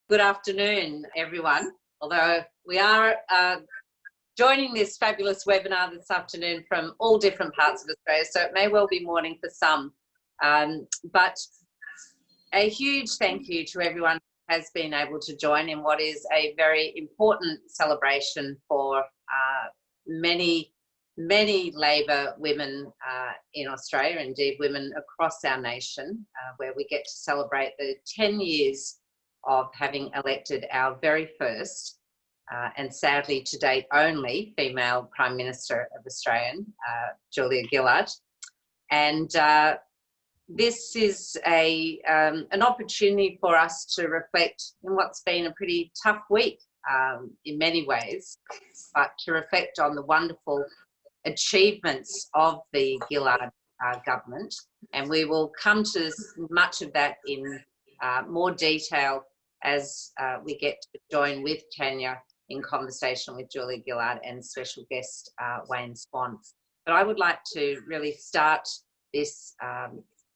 Good afternoon, everyone. Although we are joining this fabulous webinar this afternoon from all different parts of Australia, so it may well be morning for some. But a huge thank you to everyone who has been able to join in what is a very important celebration for many Labor women in Australia, indeed women across our nation, where we get to celebrate the 10 years of having elected our very first and sadly to date only female Prime Minister of Australia, Julia Gillard. And this is an opportunity for us to reflect in what's been a pretty tough week in many ways, but to reflect on the wonderful achievements of the Gillard government. And we will come to much of that in more detail as we get to join with Tanya in conversation with Julia Gillard and special guest Wayne Swan. But I would like to really start this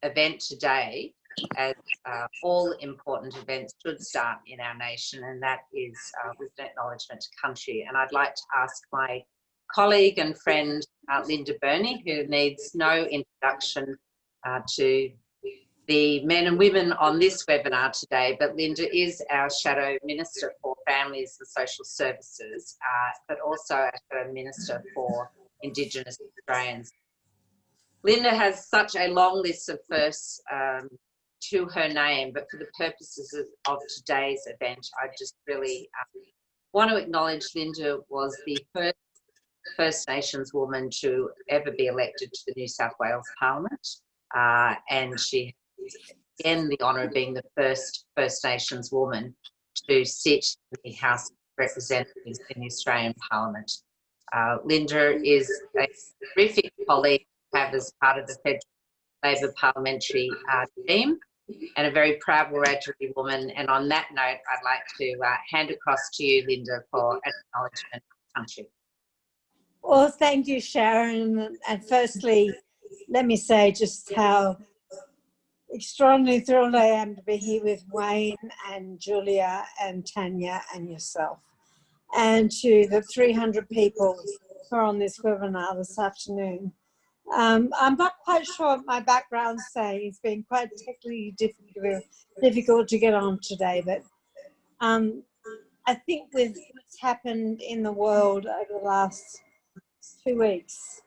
event today, as all important events should start in our nation, and that is with an acknowledgement to country. And I'd like to ask my colleague and friend Linda Burney, who needs no introduction to the men and women on this webinar today, but Linda is our Shadow Minister for Families and Social Services, but also our Shadow Minister for Indigenous Australians. Linda has such a long list of firsts to her name, but for the purposes of today's event, I just really want to acknowledge Linda was the first First Nations woman to ever be elected to the New South Wales Parliament, and she again the honour of being the first First Nations woman to sit in the House of Representatives in the Australian Parliament. Linda is a terrific colleague to have as part of the Federal Labor parliamentary team, and a very proud Wiradjuri woman. And on that note, I'd like to hand across to you, Linda, for an acknowledgement of the country. Well, thank you, Sharon. And firstly, let me say just how extraordinarily thrilled I am to be here with Wayne and Julia and Tanya and yourself, and to the 300 people who are on this webinar this afternoon. I'm not quite sure what my background's saying. It's been quite technically difficult to get on today, but I think with what's happened in the world over the last 2 weeks,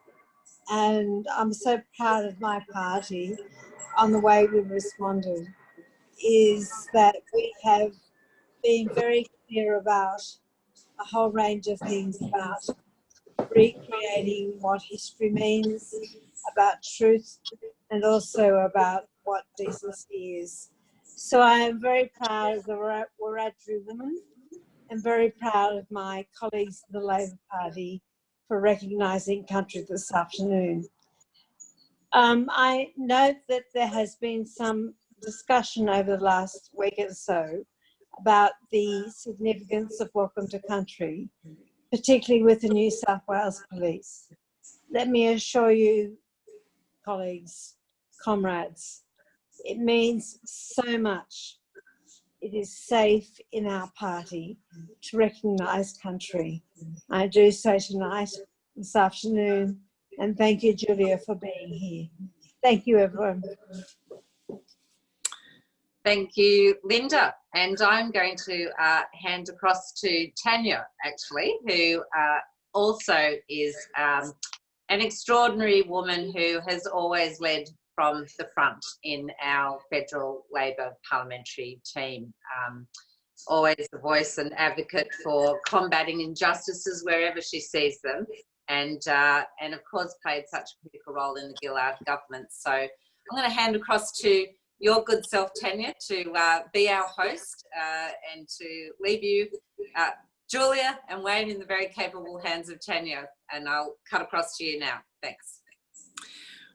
and I'm so proud of my party on the way we've responded, is that we have been very clear about a whole range of things, about recreating what history means, about truth, and also about what decency is. So I am very proud of the Wiradjuri women and very proud of my colleagues in the Labor Party for recognising country this afternoon. I note that there has been some discussion over the last week or so about the significance of Welcome to Country, particularly with the New South Wales Police. Let me assure you, colleagues, comrades, it means so much. It is safe in our party to recognise country. I do so tonight, this afternoon, and thank you, Julia, for being here. Thank you, everyone. Thank you, Linda. And I'm going to hand across to Tanya, actually, who also is an extraordinary woman who has always led from the front in our Federal Labor parliamentary team. Always a voice and advocate for combating injustices wherever she sees them, and of course played such a critical role in the Gillard government. So I'm going to hand across to your good self, Tanya, to be our host and to leave you, Julia and Wayne, in the very capable hands of Tanya. And I'll cut across to you now. Thanks.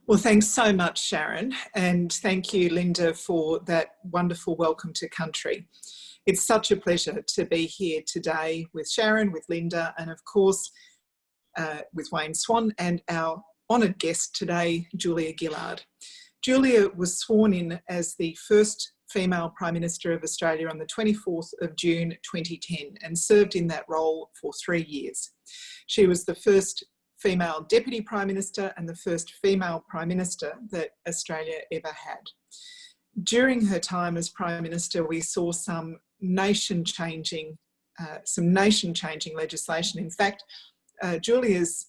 Well, thanks so much, Sharon, and thank you, Linda, for that wonderful welcome to country. It's such a pleasure to be here today with Sharon, with Linda, and of course with Wayne Swan and our honoured guest today, Julia Gillard. Julia was sworn in as the first female Prime Minister of Australia on the 24th of June 2010 and served in that role for 3 years. She was the first female Deputy Prime Minister and the first female Prime Minister that Australia ever had. During her time as Prime Minister, we saw some nation-changing legislation. In fact, Julia's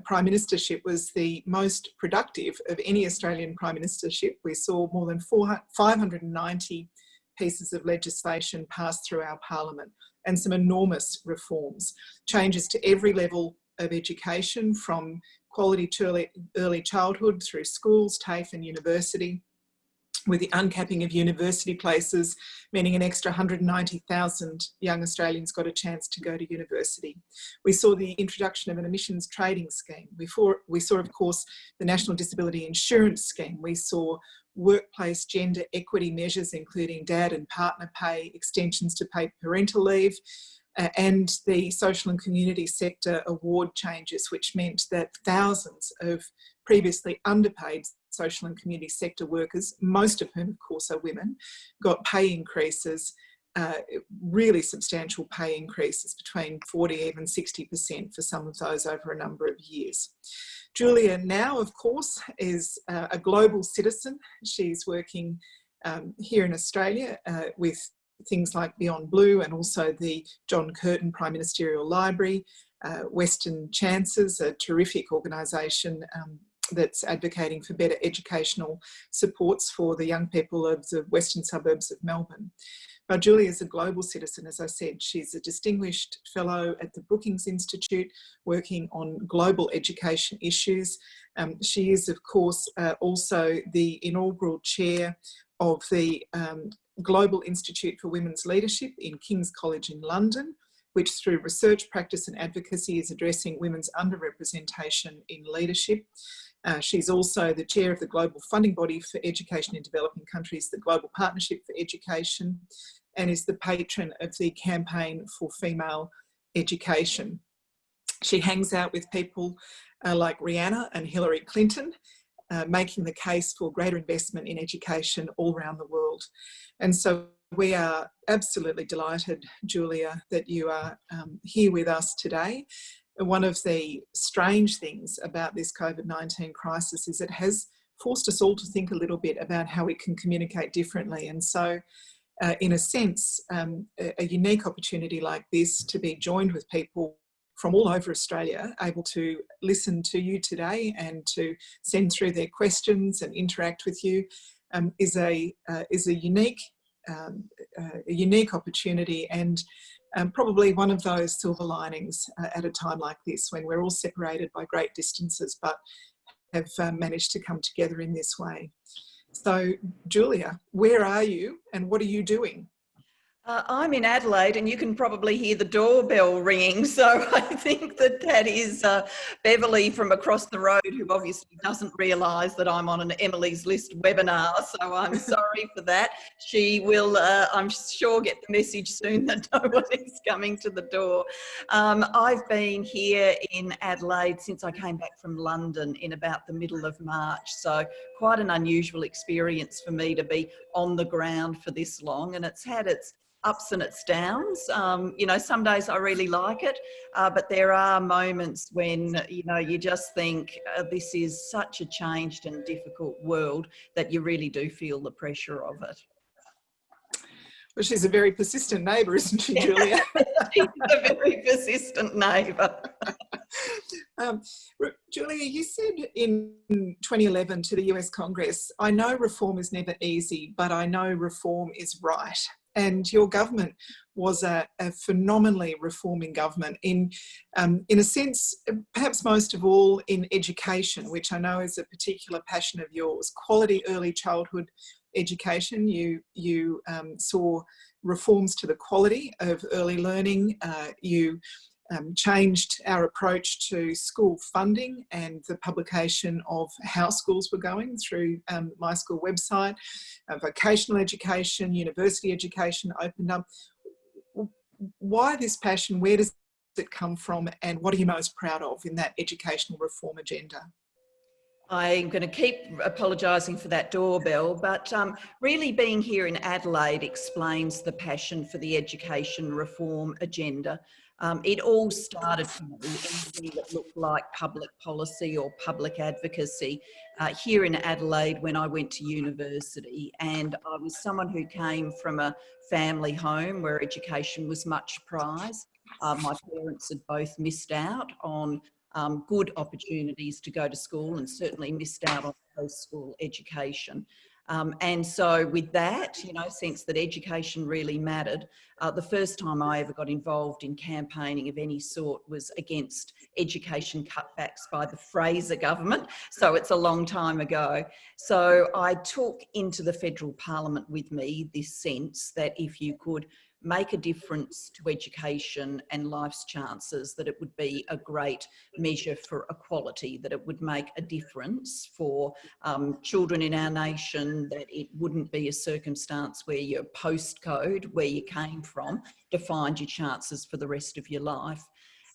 Prime Ministership was the most productive of any Australian Prime Ministership. We saw more than 590 pieces of legislation pass through our Parliament and some enormous reforms, changes to every level of education, from quality to early childhood through schools, TAFE and university, with the uncapping of university places, meaning an extra 190,000 young Australians got a chance to go to university. We saw the introduction of an emissions trading scheme. We saw, of course, the National Disability Insurance Scheme. We saw workplace gender equity measures, including dad and partner pay, extensions to paid parental leave, and the social and community sector award changes, which meant that thousands of previously underpaid social and community sector workers, most of whom of course are women, got pay increases, really substantial pay increases, between 40 even 60% for some of those over a number of years. Julia now, of course, is a global citizen. She's working here in Australia with things like Beyond Blue and also the John Curtin Prime Ministerial Library, Western Chances, a terrific organisation that's advocating for better educational supports for the young people of the western suburbs of Melbourne. But Julia is a global citizen, as I said. She's a distinguished fellow at the Brookings Institute working on global education issues. She is, of course, also the inaugural chair of the Global Institute for Women's Leadership in King's College in London, which through research, practice and advocacy is addressing women's underrepresentation in leadership. She's also the chair of the global funding body for education in developing countries, the Global Partnership for Education, and is the patron of the Campaign for Female Education. She hangs out with people like Rihanna and Hillary Clinton, making the case for greater investment in education all around the world. And so we are absolutely delighted, Julia, that you are here with us today. One of the strange things about this COVID-19 crisis is it has forced us all to think a little bit about how we can communicate differently. And so, in a sense, a unique opportunity like this to be joined with people from all over Australia, able to listen to you today and to send through their questions and interact with you, is a unique opportunity, and probably one of those silver linings at a time like this, when we're all separated by great distances but have managed to come together in this way. So, Julia, where are you and what are you doing? I'm in Adelaide, and you can probably hear the doorbell ringing. So I think that is Beverly from across the road, who obviously doesn't realise that I'm on an Emily's List webinar. So I'm sorry for that. She will, I'm sure, get the message soon that no one is coming to the door. I've been here in Adelaide since I came back from London in about the middle of March. So quite an unusual experience for me to be on the ground for this long, and it's had its ups and its downs. You know, some days I really like it, but there are moments when, you know, you just think this is such a changed and difficult world that you really do feel the pressure of it. Well, she's a very persistent neighbour, isn't she, Julia? She's a very persistent neighbour. Julia, you said in 2011 to the US Congress, "I know reform is never easy, but I know reform is right." And your government was a phenomenally reforming government in a sense, perhaps most of all in education, which I know is a particular passion of yours. Quality early childhood education. You saw reforms to the quality of early learning. You changed our approach to school funding and the publication of how schools were going through My School website. Vocational education, university education opened up. Why this passion? Where does it come from? And what are you most proud of in that educational reform agenda? I'm going to keep apologising for that doorbell, but really being here in Adelaide explains the passion for the education reform agenda. It all started for me, anything that looked like public policy or public advocacy here in Adelaide when I went to university. And I was someone who came from a family home where education was much prized. My parents had both missed out on good opportunities to go to school and certainly missed out on post-school education. And so with that, you know, sense that education really mattered, the first time I ever got involved in campaigning of any sort was against education cutbacks by the Fraser government. So it's a long time ago. So I took into the federal parliament with me this sense that if you could make a difference to education and life's chances, that it would be a great measure for equality, that it would make a difference for children in our nation, that it wouldn't be a circumstance where your postcode, where you came from, defined your chances for the rest of your life.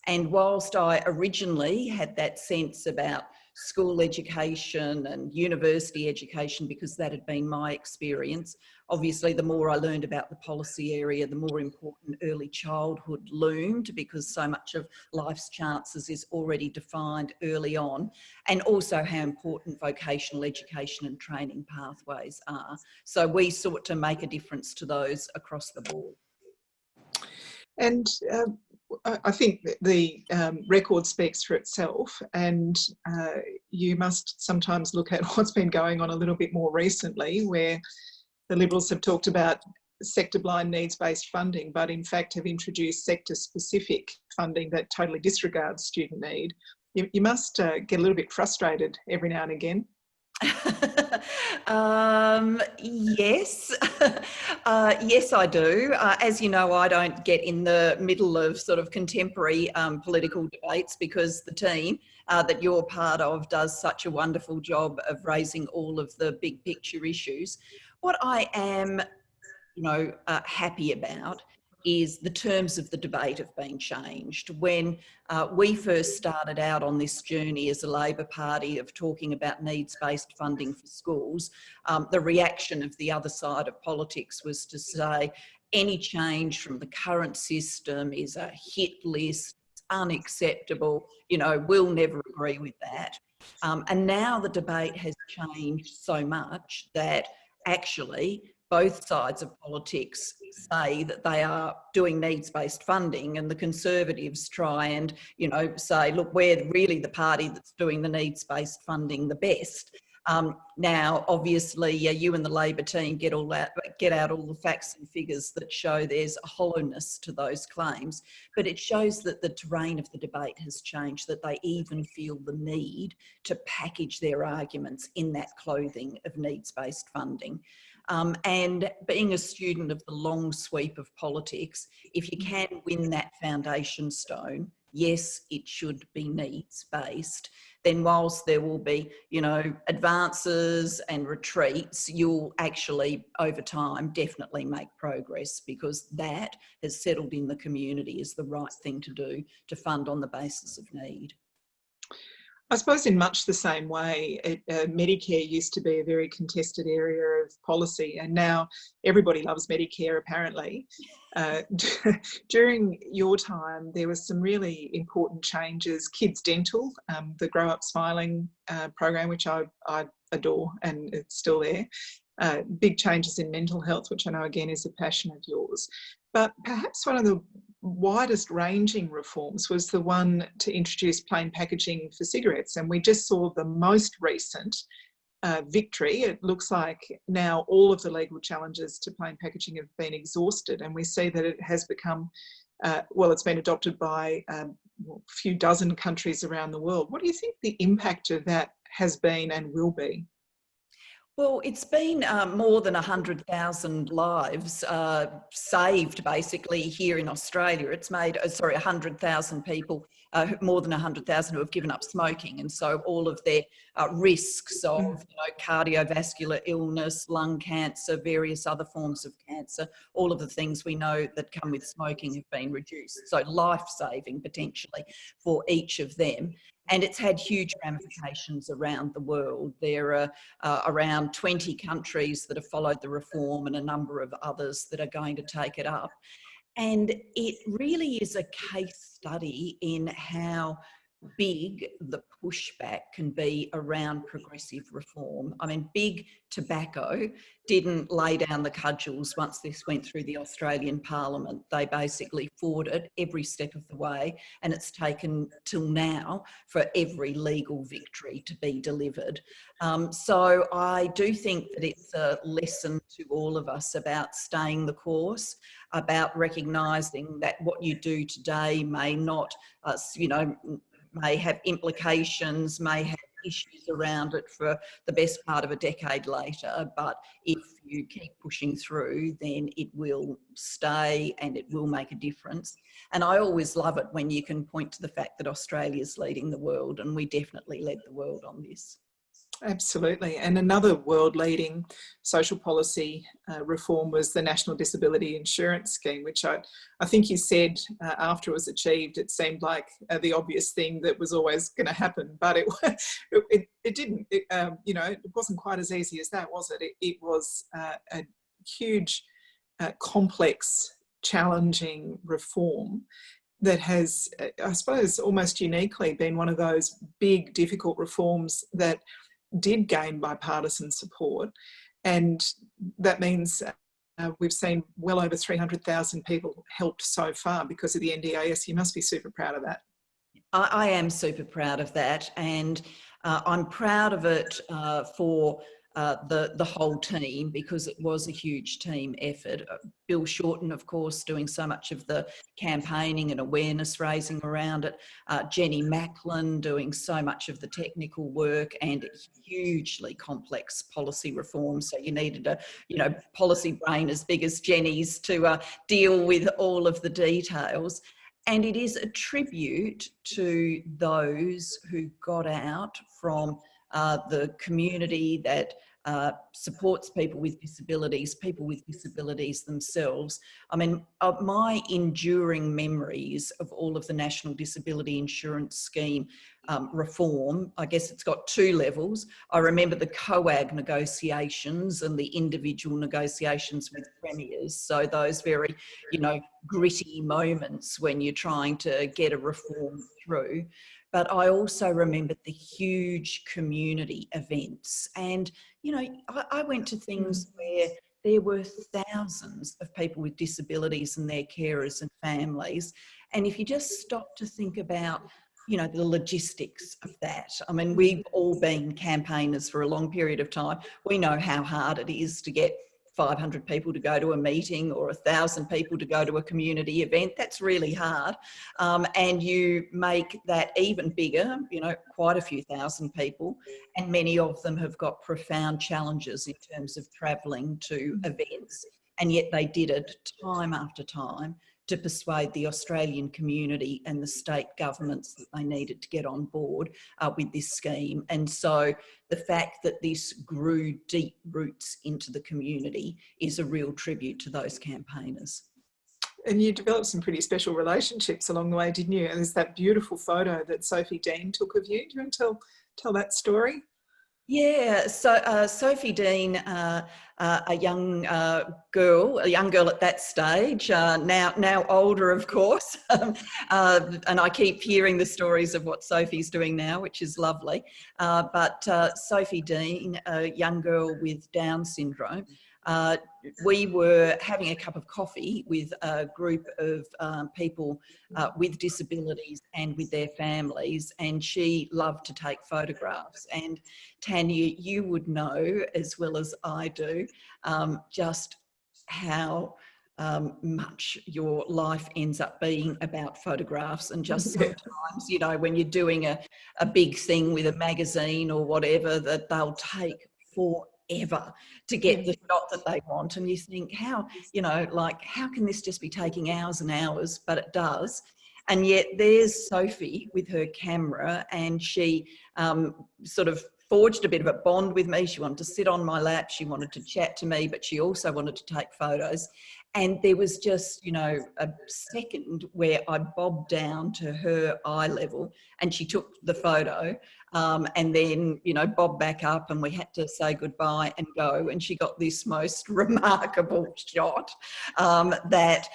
And whilst I originally had that sense about school education and university education, because that had been my experience, obviously the more I learned about the policy area, the more important early childhood loomed, because so much of life's chances is already defined early on, and also how important vocational education and training pathways are. So we sought to make a difference to those across the board. And I think the record speaks for itself, and you must sometimes look at what's been going on a little bit more recently, where the Liberals have talked about sector-blind needs-based funding, but in fact have introduced sector-specific funding that totally disregards student need. You must get a little bit frustrated every now and again. Yes, yes, I do. As you know, I don't get in the middle of sort of contemporary political debates, because the team that you're part of does such a wonderful job of raising all of the big picture issues. What I am, you know, happy about is the terms of the debate have been changed. When we first started out on this journey as a Labor Party of talking about needs-based funding for schools, the reaction of the other side of politics was to say any change from the current system is a hit list, it's unacceptable, you know, we'll never agree with that. And now the debate has changed so much that actually both sides of politics say that they are doing needs-based funding, and the Conservatives try and, you know, say, look, we're really the party that's doing the needs-based funding the best. Now, obviously, you and the Labor team get out all the facts and figures that show there's a hollowness to those claims, but it shows that the terrain of the debate has changed, that they even feel the need to package their arguments in that clothing of needs-based funding. And being a student of the long sweep of politics, if you can win that foundation stone, yes, it should be needs-based, then whilst there will be, you know, advances and retreats, you'll actually, over time, definitely make progress, because that has settled in the community as the right thing to do, to fund on the basis of need. I suppose in much the same way, Medicare used to be a very contested area of policy, and now everybody loves Medicare, apparently. During your time, there were some really important changes. Kids Dental, the Grow Up Smiling program, which I adore, and it's still there. Big changes in mental health, which I know again is a passion of yours. But perhaps one of the widest ranging reforms was the one to introduce plain packaging for cigarettes. And we just saw the most recent victory. It looks like now all of the legal challenges to plain packaging have been exhausted, and we see that it has become, well, it's been adopted by a few dozen countries around the world. What do you think the impact of that has been and will be? Well, it's been more than 100,000 lives saved, basically, here in Australia. It's made, 100,000 people, more than 100,000 who have given up smoking. And so all of their risks of, you know, cardiovascular illness, lung cancer, various other forms of cancer, all of the things we know that come with smoking have been reduced. So life-saving, potentially, for each of them. And it's had huge ramifications around the world. There are around 20 countries that have followed the reform and a number of others that are going to take it up. And it really is a case study in how big the pushback can be around progressive reform. I mean, big tobacco didn't lay down the cudgels once this went through the Australian Parliament. They basically fought it every step of the way, and it's taken till now for every legal victory to be delivered. So I do think that it's a lesson to all of us about staying the course, about recognising that what you do today may not, may have implications, may have issues around it for the best part of a decade later, but if you keep pushing through, then it will stay and it will make a difference. And I always love it when you can point to the fact that Australia's leading the world, and we definitely led the world on this. Absolutely. And another world-leading social policy reform was the National Disability Insurance Scheme, which I think you said after it was achieved, it seemed like the obvious thing that was always going to happen, but it didn't. It wasn't quite as easy as that, was it? It was a huge, complex, challenging reform that has, I suppose, almost uniquely been one of those big, difficult reforms that did gain bipartisan support, and that means we've seen well over 300,000 people helped so far because of the NDIS. You must be super proud of that. I am super proud of that, and I'm proud of it for the whole team, because it was a huge team effort. Bill Shorten, of course, doing so much of the campaigning and awareness raising around it. Jenny Macklin doing so much of the technical work, and hugely complex policy reform. So you needed a policy brain as big as Jenny's to deal with all of the details. And it is a tribute to those who got out from the community that supports people with disabilities themselves. I mean, my enduring memories of all of the National Disability Insurance Scheme reform, I guess it's got two levels. I remember the COAG negotiations and the individual negotiations with premiers. So those very, gritty moments when you're trying to get a reform through. But I also remembered the huge community events. And, I went to things where there were thousands of people with disabilities and their carers and families. And if you just stop to think about, the logistics of that. I mean, we've all been campaigners for a long period of time. We know how hard it is to get 500 people to go to a meeting or 1,000 people to go to a community event. That's really hard. And you make that even bigger, quite a few thousand people, and many of them have got profound challenges in terms of travelling to events. And yet they did it time after time to persuade the Australian community and the state governments that they needed to get on board with this scheme. And so the fact that this grew deep roots into the community is a real tribute to those campaigners. And you developed some pretty special relationships along the way, didn't you? And there's that beautiful photo that Sophie Dean took of you. Do you want to tell that story? Yeah, so Sophie Dean, a young girl at that stage, now older, of course, and I keep hearing the stories of what Sophie's doing now, which is lovely. But Sophie Dean, a young girl with Down syndrome, we were having a cup of coffee with a group of people with disabilities and with their families, and she loved to take photographs. And Tanya, you would know as well as I do just how much your life ends up being about photographs, and just sometimes, when you're doing a big thing with a magazine or whatever, that they'll take forever to get the shot that they want, and you think, how can this just be taking hours and hours? But it does. And yet there's Sophie with her camera, and she sort of forged a bit of a bond with me. She wanted to sit on my lap. She wanted to chat to me, but she also wanted to take photos. And there was just, you know, a second where I bobbed down to her eye level and she took the photo, and then, you know, bobbed back up and we had to say goodbye and go. And she got this most remarkable shot that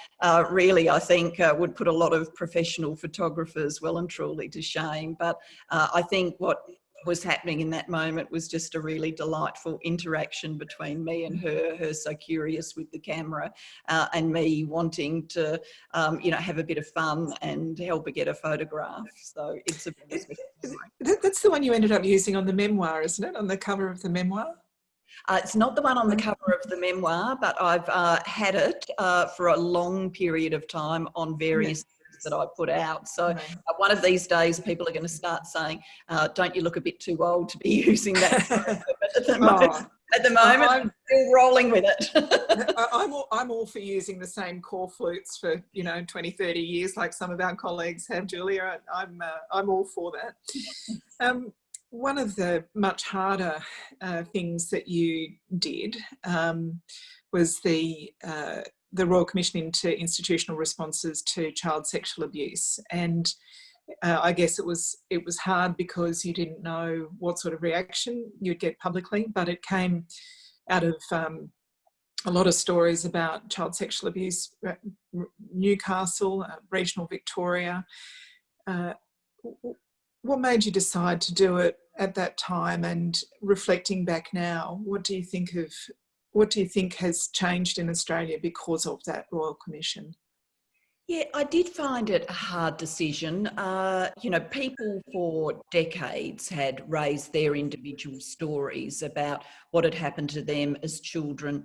really, I think, would put a lot of professional photographers well and truly to shame. But I think what was happening in that moment was just a really delightful interaction between me and her so curious with the camera, and me wanting to, you know, have a bit of fun and help her get a photograph. So it's a bit That's the one you ended up using on the memoir, isn't it? On the cover of the memoir? It's not the one on the cover of the memoir, but I've had it for a long period of time on various things that I put out. So one of these days, people are going to start saying, don't you look a bit too old to be using that photo? But at the moment, I'm still rolling with it. I'm all for using the same corflutes for, you know, 20, 30 years, like some of our colleagues have, Julia. I'm all for that. One of the much harder things that you did was the Royal Commission into Institutional Responses to Child Sexual Abuse, and I guess it was hard because you didn't know what sort of reaction you'd get publicly, but it came out of a lot of stories about child sexual abuse, Newcastle, regional Victoria. What made you decide to do it at that time? And reflecting back now, what do you think has changed in Australia because of that Royal Commission? Yeah, I did find it a hard decision. You know, people for decades had raised their individual stories about what had happened to them as children,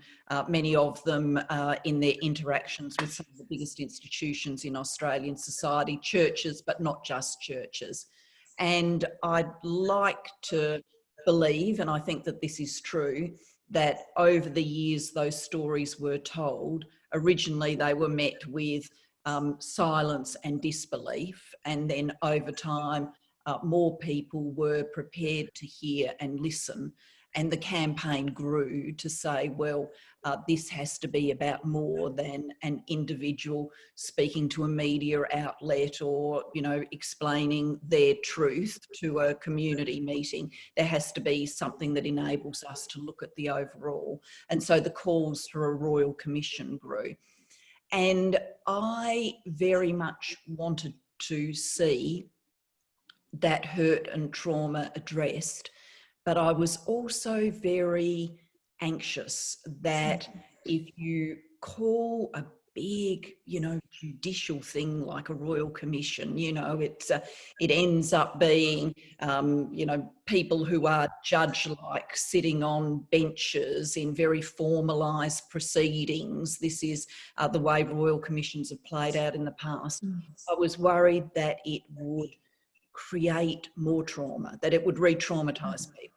many of them in their interactions with some of the biggest institutions in Australian society, churches, but not just churches. And I'd like to believe, and I think that this is true, that over the years those stories were told. Originally they were met with silence and disbelief, and then over time more people were prepared to hear and listen, and the campaign grew to say, well, this has to be about more than an individual speaking to a media outlet or, you know, explaining their truth to a community meeting. There has to be something that enables us to look at the overall. And so the calls for a Royal Commission grew. And I very much wanted to see that hurt and trauma addressed, but I was also very anxious that if you call a big, you know, judicial thing like a Royal Commission, you know, it ends up being, you know, people who are judge-like sitting on benches in very formalised proceedings. This is the way Royal Commissions have played out in the past. I was worried that it would create more trauma, that it would re-traumatise people.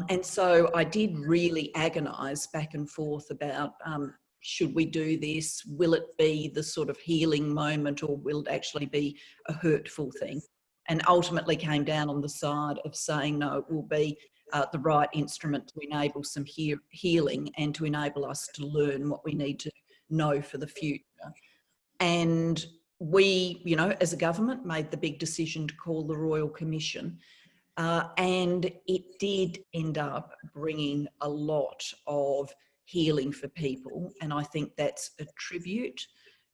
And so I did really agonise back and forth about, should we do this? Will it be the sort of healing moment, or will it actually be a hurtful thing? And ultimately came down on the side of saying, no, it will be the right instrument to enable some healing and to enable us to learn what we need to know for the future. And we, you know, as a government, made the big decision to call the Royal Commission. And it did end up bringing a lot of healing for people. And I think that's a tribute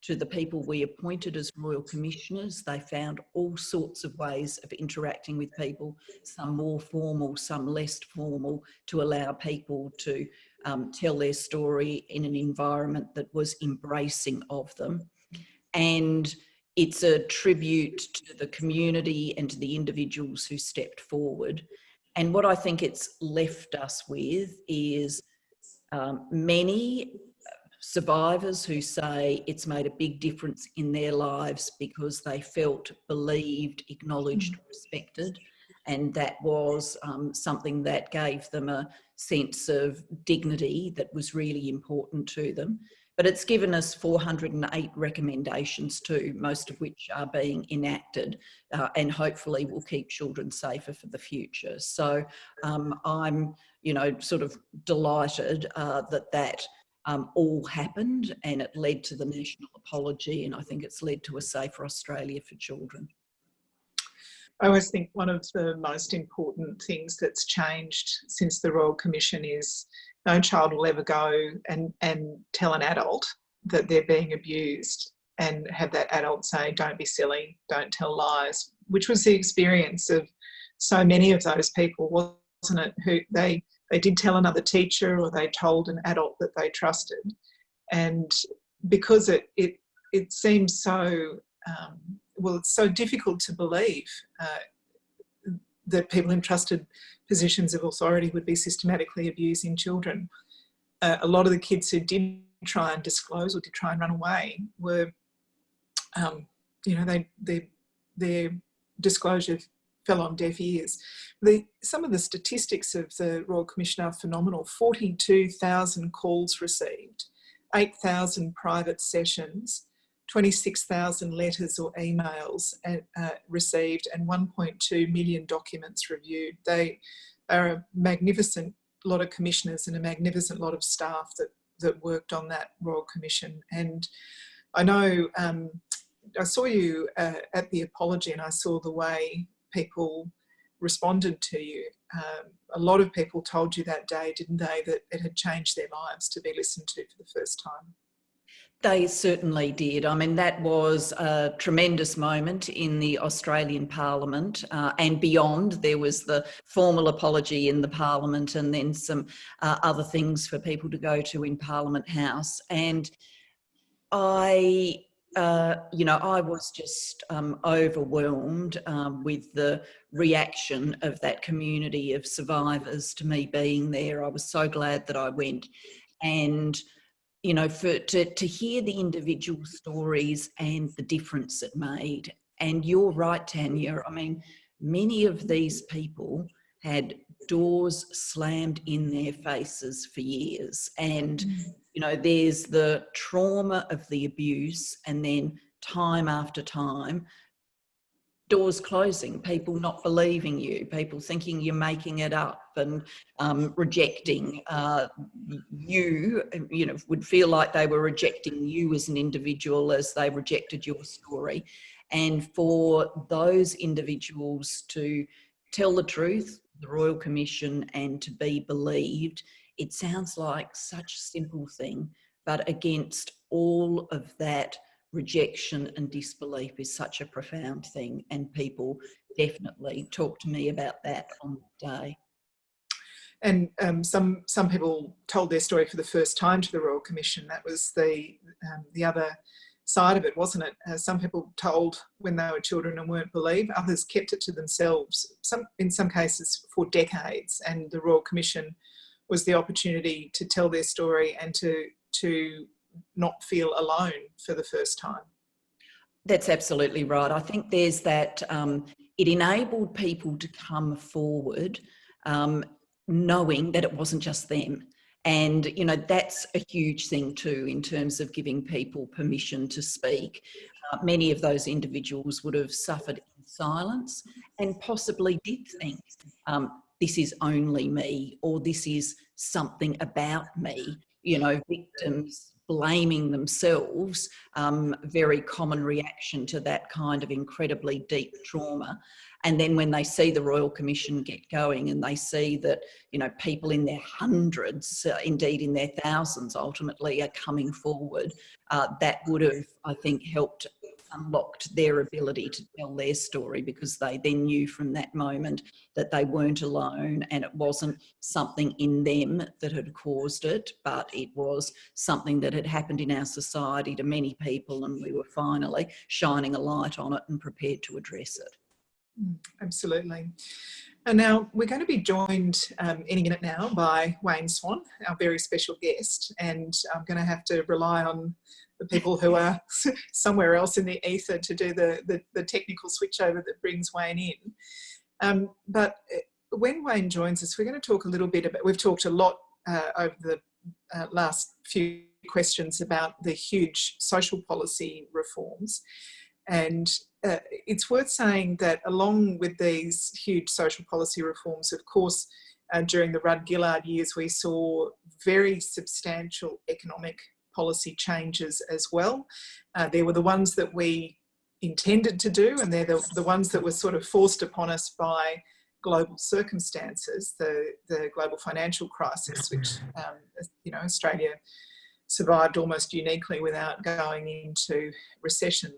to the people we appointed as Royal Commissioners. They found all sorts of ways of interacting with people, some more formal, some less formal, to allow people to tell their story in an environment that was embracing of them. And it's a tribute to the community and to the individuals who stepped forward. And what I think it's left us with is many survivors who say it's made a big difference in their lives because they felt believed, acknowledged, respected. And that was something that gave them a sense of dignity that was really important to them. but it's given us 408 recommendations too, most of which are being enacted, and hopefully will keep children safer for the future. So I'm, sort of delighted that all happened, and it led to the national apology, and I think it's led to a safer Australia for children. I always think one of the most important things that's changed since the Royal Commission is no child will ever go and tell an adult that they're being abused and have that adult say, don't be silly, don't tell lies, which was the experience of so many of those people, wasn't it? Who they did tell another teacher, or they told an adult that they trusted. And because it seems so, it's so difficult to believe that people in trusted positions of authority would be systematically abusing children. A lot of the kids who did try and disclose or did try and run away were, their disclosure fell on deaf ears. Some of the statistics of the Royal Commission are phenomenal. 42,000 calls received, 8,000 private sessions, 26,000 letters or emails received, and 1.2 million documents reviewed. They are a magnificent lot of commissioners and a magnificent lot of staff that worked on that Royal Commission. And I know I saw you at the apology, and I saw the way people responded to you. A lot of people told you that day, didn't they, that it had changed their lives to be listened to for the first time? They certainly did. I mean, that was a tremendous moment in the Australian Parliament and beyond. There was the formal apology in the Parliament, and then some other things for people to go to in Parliament House. And I was just overwhelmed with the reaction of that community of survivors to me being there. I was so glad that I went. And to hear the individual stories and the difference it made. And you're right, Tanya. I mean, many of these people had doors slammed in their faces for years. And, there's the trauma of the abuse, and then time after time, doors closing, people not believing you, people thinking you're making it up, and rejecting you, would feel like they were rejecting you as an individual as they rejected your story. And for those individuals to tell the truth, the Royal Commission, and to be believed, it sounds like such a simple thing, but against all of that rejection and disbelief is such a profound thing, and people definitely talk to me about that on the day. And some people told their story for the first time to the Royal Commission. That was the other side of it, wasn't it? Some people told when they were children and weren't believed. Others kept it to themselves, in some cases for decades, and the Royal Commission was the opportunity to tell their story and to not feel alone for the first time. That's absolutely right. I think there's that, it enabled people to come forward knowing that it wasn't just them. And, that's a huge thing too, in terms of giving people permission to speak. Many of those individuals would have suffered in silence and possibly did think, this is only me, or this is something about me. Victims blaming themselves, very common reaction to that kind of incredibly deep trauma. And then when they see the Royal Commission get going, and they see that, people in their hundreds, indeed in their thousands ultimately, are coming forward, that would have, I think, helped unlocked their ability to tell their story, because they then knew from that moment that they weren't alone, and it wasn't something in them that had caused it, but it was something that had happened in our society to many people, and we were finally shining a light on it and prepared to address it. Absolutely. And now we're going to be joined any minute now by Wayne Swan, our very special guest, and I'm going to have to rely on the people who are somewhere else in the ether to do the technical switchover that brings Wayne in. But when Wayne joins us, we're going to talk a little bit about, we've talked a lot over the last few questions about the huge social policy reforms. And it's worth saying that along with these huge social policy reforms, of course, during the Rudd-Gillard years, we saw very substantial economic policy changes as well. There were the ones that we intended to do, and they're the ones that were sort of forced upon us by global circumstances, the global financial crisis, which, you know, Australia survived almost uniquely without going into recession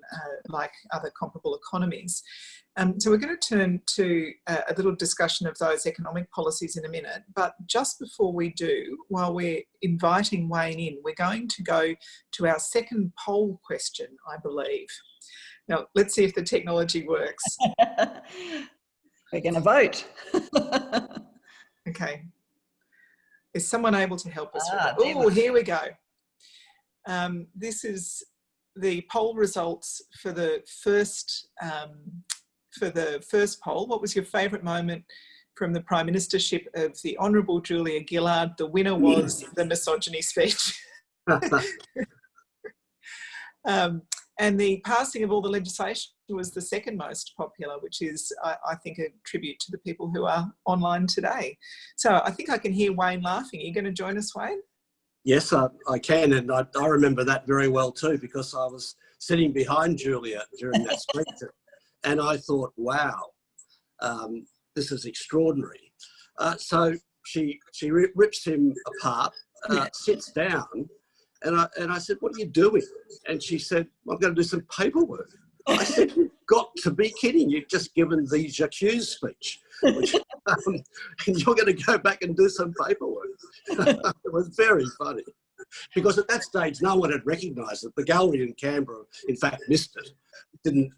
like other comparable economies. So we're going to turn to a little discussion of those economic policies in a minute. But just before we do, while we're inviting Wayne in, we're going to go to our second poll question, I believe. Now, let's see if the technology works. We're going to vote. Okay. Is someone able to help us? Oh, here we go. This is the poll results for the first poll. What was your favourite moment from the Prime Ministership of the Honourable Julia Gillard? The winner was the misogyny speech. And the passing of all the legislation was the second most popular, which is, I think, a tribute to the people who are online today. So I think I can hear Wayne laughing. Are you going to join us, Wayne? Yes, I can, and I remember that very well too, because I was sitting behind Julia during that speech, and I thought, wow, this is extraordinary. So she rips him apart, sits down, and I said, what are you doing? And she said, I'm going to do some paperwork. I said, you've got to be kidding. You've just given the J'accuse speech, which, and you're going to go back and do some paperwork. It was very funny, because at that stage, no one had recognised it. The gallery in Canberra, in fact, missed it.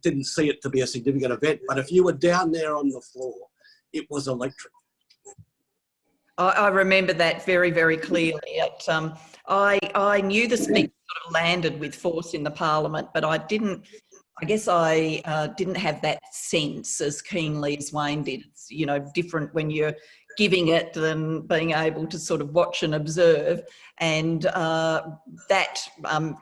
Didn't see it to be a significant event. But if you were down there on the floor, it was electric. I remember that very, very clearly. I knew the speech sort of landed with force in the Parliament, but I guess I didn't have that sense as keenly as Wayne did. It's, you know, different when you're giving it than being able to sort of watch and observe. And that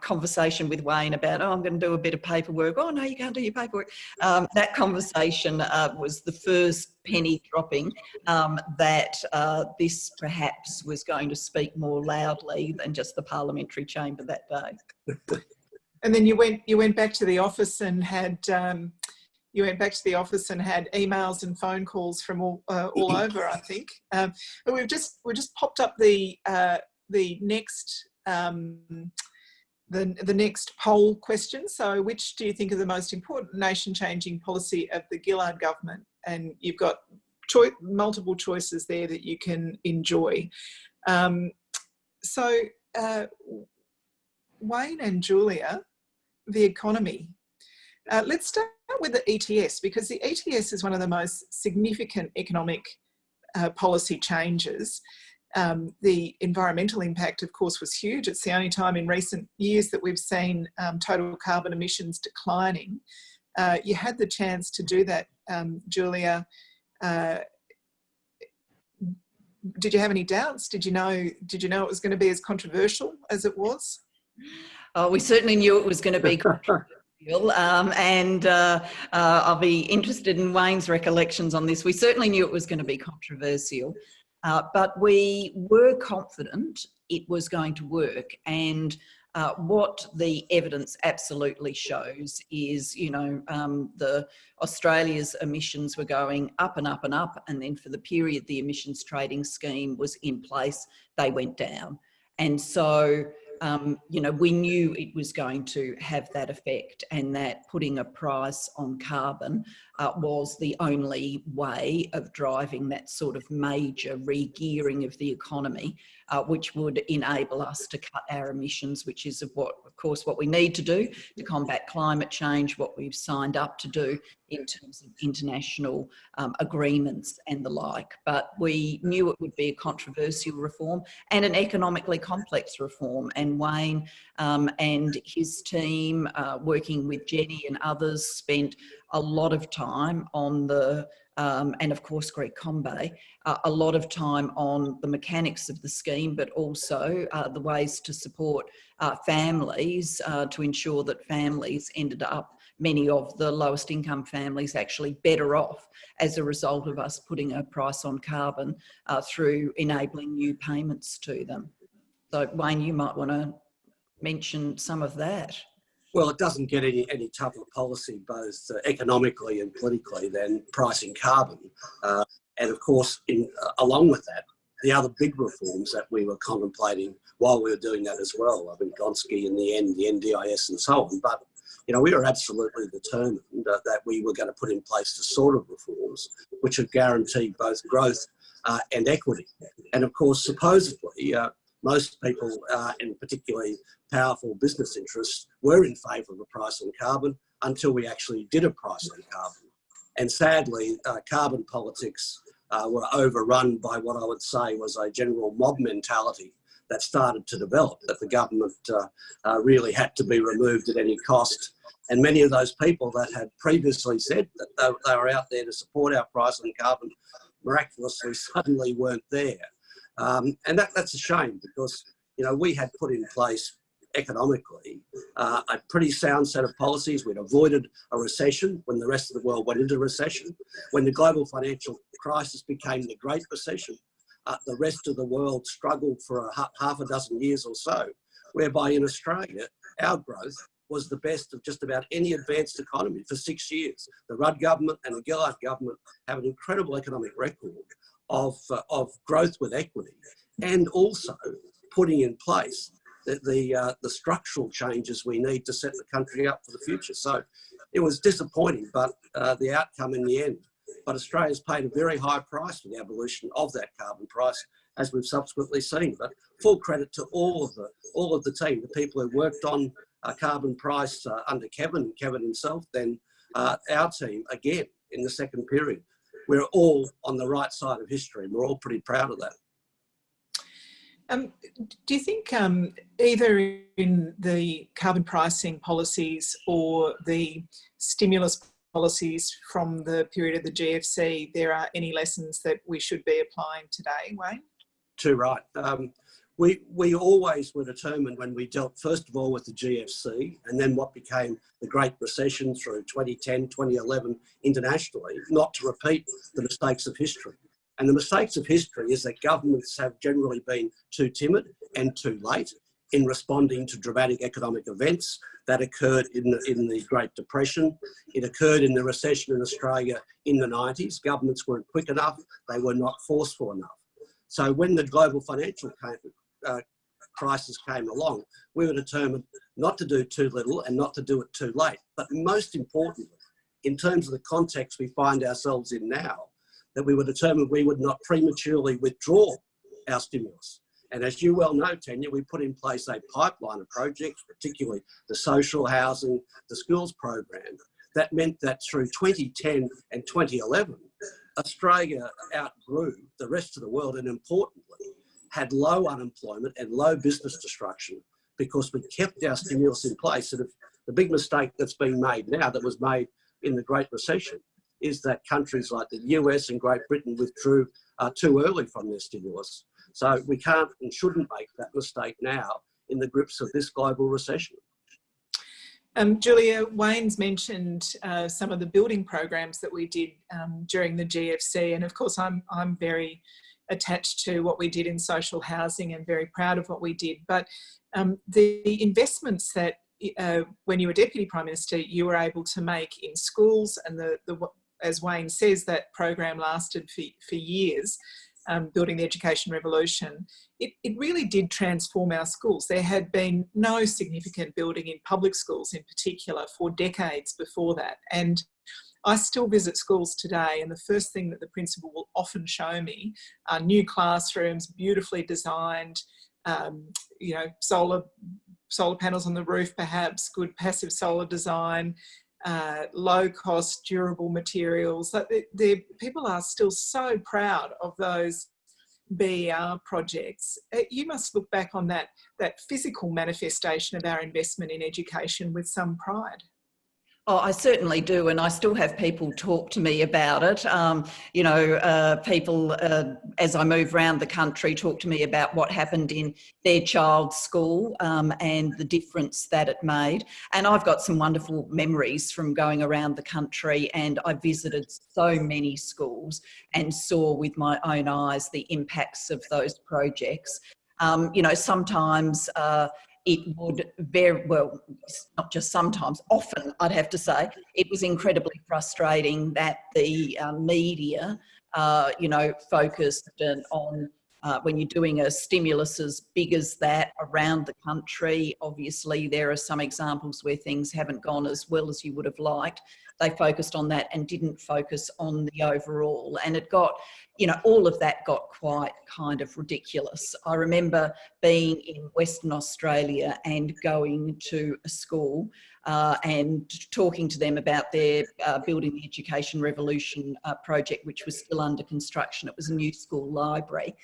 conversation with Wayne about, oh, I'm going to do a bit of paperwork. Oh, no, you can't do your paperwork. That conversation was the first penny dropping that this perhaps was going to speak more loudly than just the parliamentary chamber that day. And then you went back to the office and had emails and phone calls from all over, I think. But we've just popped up the next poll question. So, which do you think are the most important nation-changing policy of the Gillard government? And you've got multiple choices there that you can enjoy. Wayne and Julia, the economy. Let's start with the ETS, because the ETS is one of the most significant economic policy changes. The environmental impact, of course, was huge. It's the only time in recent years that we've seen total carbon emissions declining. You had the chance to do that, Julia. Did you have any doubts? Did you know it was going to be as controversial as it was? Oh, we certainly knew it was going to be controversial, and I'll be interested in Wayne's recollections on this. We certainly knew it was going to be controversial, but we were confident it was going to work. And what the evidence absolutely shows is, you know, the Australia's emissions were going up and up and up, and then for the period the emissions trading scheme was in place, they went down. And so you know, we knew it was going to have that effect, and that putting a price on carbon was the only way of driving that sort of major re-gearing of the economy, which would enable us to cut our emissions, which is of course, what we need to do to combat climate change, what we've signed up to do in terms of international agreements and the like. But we knew it would be a controversial reform and an economically complex reform. And Wayne and his team, working with Jenny and others, spent a lot of time on the, and of course Greg Combay, a lot of time on the mechanics of the scheme, but also the ways to support families to ensure that families ended up, many of the lowest income families actually better off as a result of us putting a price on carbon through enabling new payments to them. So Wayne, you might want to mention some of that. Well, it doesn't get any tougher policy, both economically and politically, than pricing carbon. And of course, along with that, the other big reforms that we were contemplating while we were doing that as well. I mean, Gonski in the end, the NDIS and so on. But, you know, we were absolutely determined that we were going to put in place the sort of reforms which would guarantee both growth and equity. And of course, supposedly, most people, and particularly powerful business interests, were in favour of a price on carbon until we actually did a price on carbon. And sadly, carbon politics were overrun by what I would say was a general mob mentality that started to develop, that the government really had to be removed at any cost. And many of those people that had previously said that they were out there to support our price on carbon miraculously suddenly weren't there. And that's a shame, because, you know, we had put in place economically a pretty sound set of policies. We'd avoided a recession when the rest of the world went into recession. When the global financial crisis became the Great Recession, the rest of the world struggled for half a dozen years or so, whereby in Australia, our growth was the best of just about any advanced economy for 6 years. The Rudd government and the Gillard government have an incredible economic record of growth with equity, and also putting in place the structural changes we need to set the country up for the future. So it was disappointing, but the outcome in the end. But Australia's paid a very high price for the abolition of that carbon price, as we've subsequently seen. But full credit to all of the team, the people who worked on a carbon price under Kevin himself, then our team again in the second period. We're all on the right side of history, and we're all pretty proud of that. Do you think either in the carbon pricing policies or the stimulus policies from the period of the GFC, there are any lessons that we should be applying today, Wayne? Too right. We always were determined when we dealt, first of all, with the GFC and then what became the Great Recession through 2010, 2011 internationally, not to repeat the mistakes of history. And the mistakes of history is that governments have generally been too timid and too late in responding to dramatic economic events that occurred in the Great Depression. It occurred in the recession in Australia in the 90s. Governments weren't quick enough. They were not forceful enough. So when the global financial crisis came along, we were determined not to do too little and not to do it too late. But most importantly, in terms of the context we find ourselves in now, that we were determined we would not prematurely withdraw our stimulus. And as you well know, Tanya, we put in place a pipeline of projects, particularly the social housing, the schools program, that meant that through 2010 and 2011, Australia outgrew the rest of the world, and importantly, had low unemployment and low business destruction because we kept our stimulus in place. And the big mistake that's being made now, that was made in the Great Recession, is that countries like the US and Great Britain withdrew too early from their stimulus. So we can't and shouldn't make that mistake now in the grips of this global recession. Julia, Wayne's mentioned some of the building programs that we did during the GFC, and of course I'm very attached to what we did in social housing and very proud of what we did. But the investments that when you were Deputy Prime Minister, you were able to make in schools, and as Wayne says, that program lasted for years, Building the Education Revolution. It really did transform our schools. There had been no significant building in public schools in particular for decades before that. And I still visit schools today, and the first thing that the principal will often show me are new classrooms, beautifully designed, you know, solar panels on the roof perhaps, good passive solar design, low cost, durable materials. People are still so proud of those BER projects. You must look back on that physical manifestation of our investment in education with some pride. Oh, I certainly do, and I still have people talk to me about it. People, as I move around the country, talk to me about what happened in their child's school and the difference that it made. And I've got some wonderful memories from going around the country, and I visited so many schools and saw with my own eyes the impacts of those projects. Sometimes it would very well, not just sometimes, often I'd have to say, it was incredibly frustrating that the media, focused on when you're doing a stimulus as big as that around the country. Obviously, there are some examples where things haven't gone as well as you would have liked. They focused on that and didn't focus on the overall. And it got, all of that got quite kind of ridiculous. I remember being in Western Australia and going to a school and talking to them about their Building the Education Revolution project, which was still under construction. It was a new school library.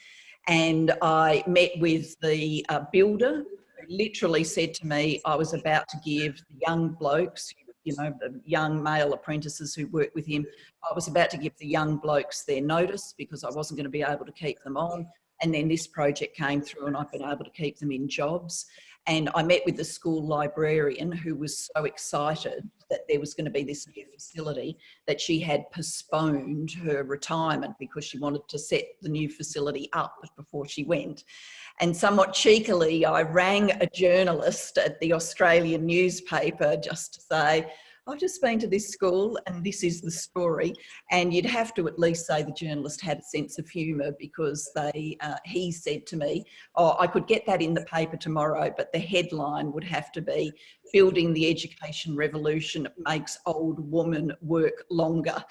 And I met with the builder, who literally said to me, I was about to give the young blokes, the young male apprentices who worked with him, I was about to give the young blokes their notice because I wasn't going to be able to keep them on. And then this project came through and I've been able to keep them in jobs. And I met with the school librarian, who was so excited that there was going to be this new facility that she had postponed her retirement because she wanted to set the new facility up before she went. And somewhat cheekily, I rang a journalist at the Australian newspaper just to say, I've just been to this school and this is the story. And you'd have to at least say the journalist had a sense of humour, because he said to me, oh, I could get that in the paper tomorrow, but the headline would have to be, Building the Education Revolution makes old woman work longer.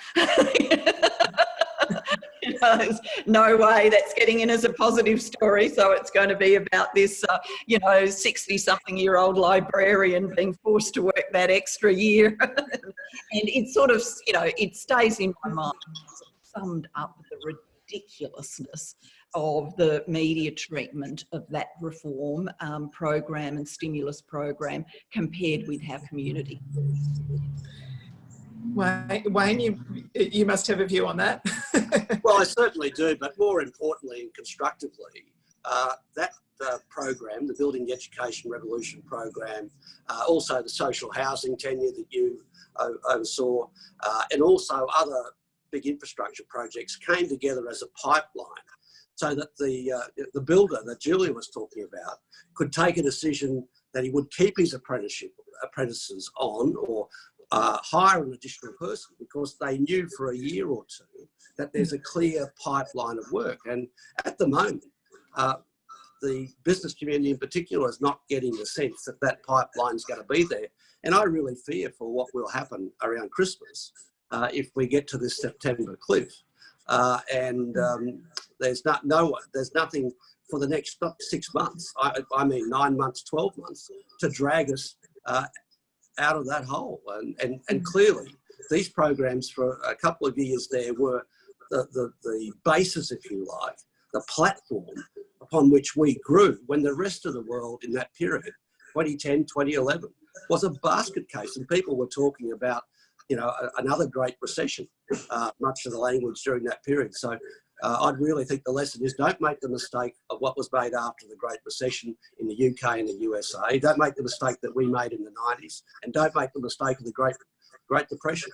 There's no way that's getting in as a positive story. So it's going to be about this, 60-something-year-old librarian being forced to work that extra year. And it sort of, it stays in my mind, summed up the ridiculousness of the media treatment of that reform program and stimulus program compared with our community. Wayne, you must have a view on that. Well, I certainly do, but more importantly and constructively, that program, the Building the Education Revolution program, also the social housing tenure that you oversaw, and also other big infrastructure projects came together as a pipeline, so that the builder that Julia was talking about could take a decision that he would keep his apprentices on, or hire an additional person, because they knew for a year or two that there's a clear pipeline of work. And at the moment, the business community in particular is not getting the sense that that pipeline's going to be there. And I really fear for what will happen around Christmas if we get to this September cliff. There's nothing for the next 6 months, I mean 9 months, 12 months, to drag us out of that hole. And clearly these programs for a couple of years there were the basis, if you like, the platform upon which we grew, when the rest of the world in that period, 2010, 2011, was a basket case, and people were talking about, another great recession, much of the language during that period. So I'd really think the lesson is, don't make the mistake of what was made after the Great Recession in the UK and the USA. Don't make the mistake that we made in the 90s, and don't make the mistake of the Great Depression.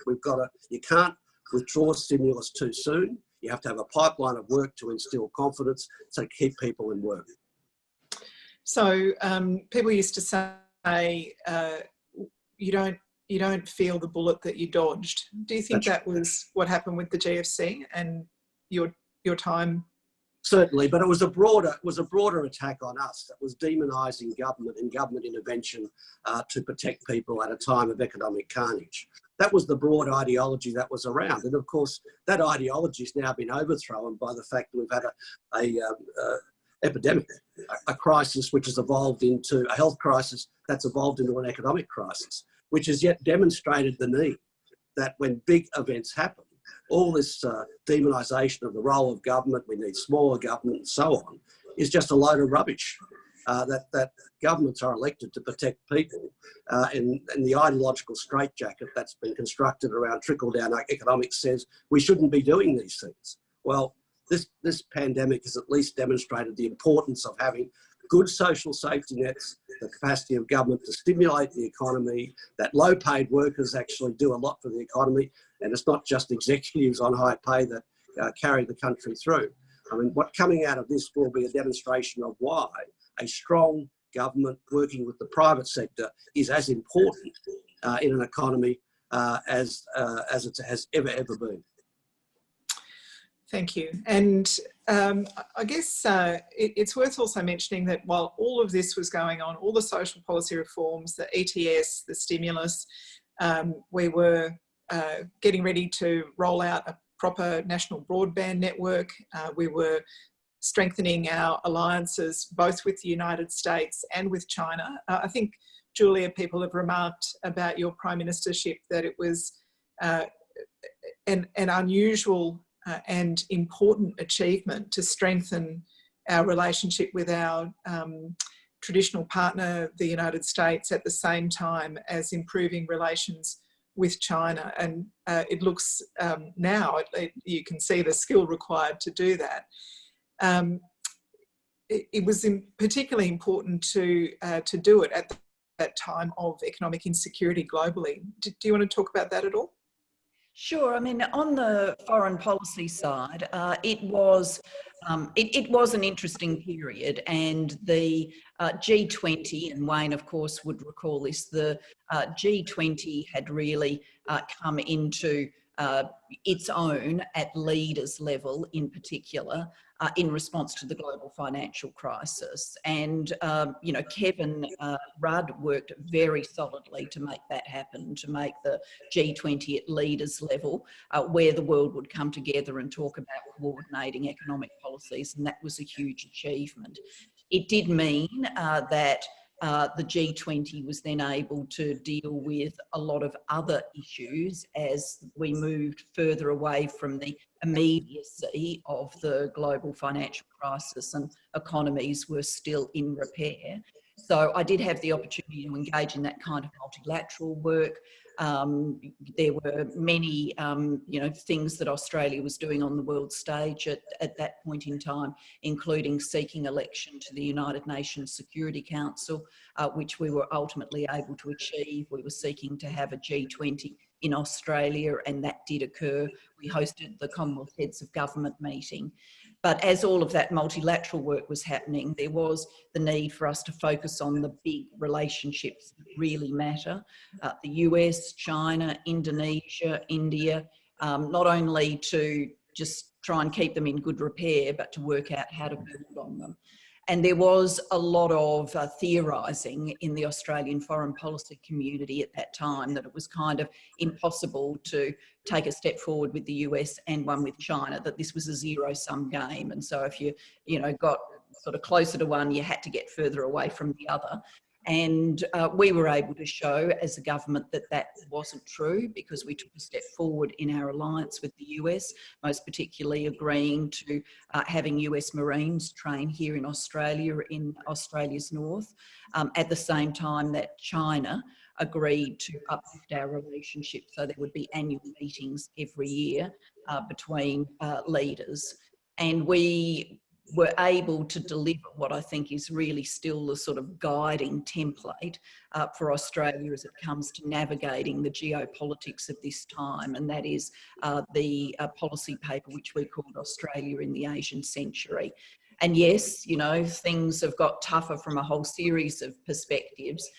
You can't withdraw stimulus too soon. You have to have a pipeline of work to instill confidence, to keep people in work. So people used to say, you don't feel the bullet that you dodged. Do you think that was what happened with the GFC and your time? Certainly, but it was a broader attack on us that was demonising government and government intervention to protect people at a time of economic carnage. That was the broad ideology that was around, and of course that ideology has now been overthrown by the fact that we've had a epidemic, a crisis which has evolved into a health crisis that's evolved into an economic crisis, which has yet demonstrated the need that when big events happen, all this demonisation of the role of government, we need smaller government and so on, is just a load of rubbish. that governments are elected to protect people, and the ideological straitjacket that's been constructed around trickle-down economics says we shouldn't be doing these things. Well, this pandemic has at least demonstrated the importance of having good social safety nets, the capacity of government to stimulate the economy, that low-paid workers actually do a lot for the economy, and it's not just executives on high pay that carry the country through. I mean, what coming out of this will be a demonstration of why a strong government working with the private sector is as important in an economy as it has ever been. Thank you. And I guess it's worth also mentioning that while all of this was going on, all the social policy reforms, the ETS, the stimulus, we were getting ready to roll out a proper national broadband network. We were strengthening our alliances both with the United States and with China. I think, Julia, people have remarked about your Prime Ministership that it was an unusual and important achievement to strengthen our relationship with our traditional partner, the United States, at the same time as improving relations with China. And it looks now, you can see the skill required to do that. It was particularly important to do it at that time of economic insecurity globally. Do you want to talk about that at all? Sure. I mean, on the foreign policy side, it was an interesting period, and the G20, and Wayne, of course, would recall this, the G20 had really come into its own at leaders level in particular in response to the global financial crisis. And, you know, Kevin Rudd worked very solidly to make that happen, to make the G20 at leaders level where the world would come together and talk about coordinating economic policies, and that was a huge achievement. It did mean that the G20 was then able to deal with a lot of other issues as we moved further away from the immediacy of the global financial crisis and economies were still in repair. So I did have the opportunity to engage in that kind of multilateral work. There were many, you know, things that Australia was doing on the world stage at that point in time, including seeking election to the United Nations Security Council, which we were ultimately able to achieve. We were seeking to have a G20 in Australia, and that did occur. We hosted the Commonwealth Heads of Government meeting. But as all of that multilateral work was happening, there was the need for us to focus on the big relationships that really matter. The US, China, Indonesia, India, not only to just try and keep them in good repair, but to work out how to build on them. And there was a lot of theorising in the Australian foreign policy community at that time that it was kind of impossible to take a step forward with the US and one with China, that this was a zero-sum game. And so if you got sort of closer to one, you had to get further away from the other. And we were able to show as a government that that wasn't true, because we took a step forward in our alliance with the US, most particularly agreeing to having US Marines train here in Australia's north, at the same time that China agreed to uplift our relationship, so there would be annual meetings every year between leaders. And we were able to deliver what I think is really still the sort of guiding template for Australia as it comes to navigating the geopolitics of this time, and that is the policy paper which we called Australia in the Asian Century. And yes, you know, things have got tougher from a whole series of perspectives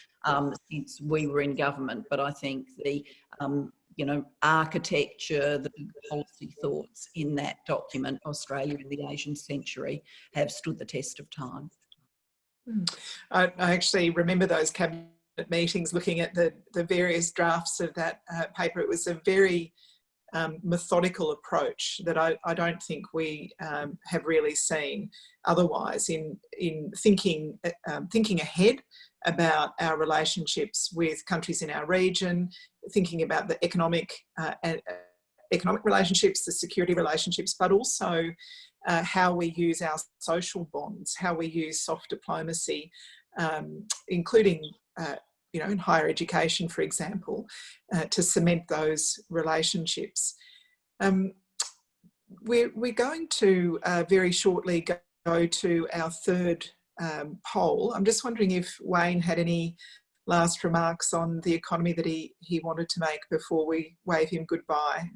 since we were in government, but I think the architecture, the big policy thoughts in that document, Australia in the Asian Century, have stood the test of time. I actually remember those cabinet meetings, looking at the various drafts of that paper. It was a very methodical approach that I don't think we have really seen otherwise in thinking ahead about our relationships with countries in our region, thinking about the economic economic relationships, the security relationships, but also how we use our social bonds, how we use soft diplomacy, including in higher education, for example, to cement those relationships. We're going to very shortly go to our third poll. I'm just wondering if Wayne had any last remarks on the economy that he wanted to make before we wave him goodbye.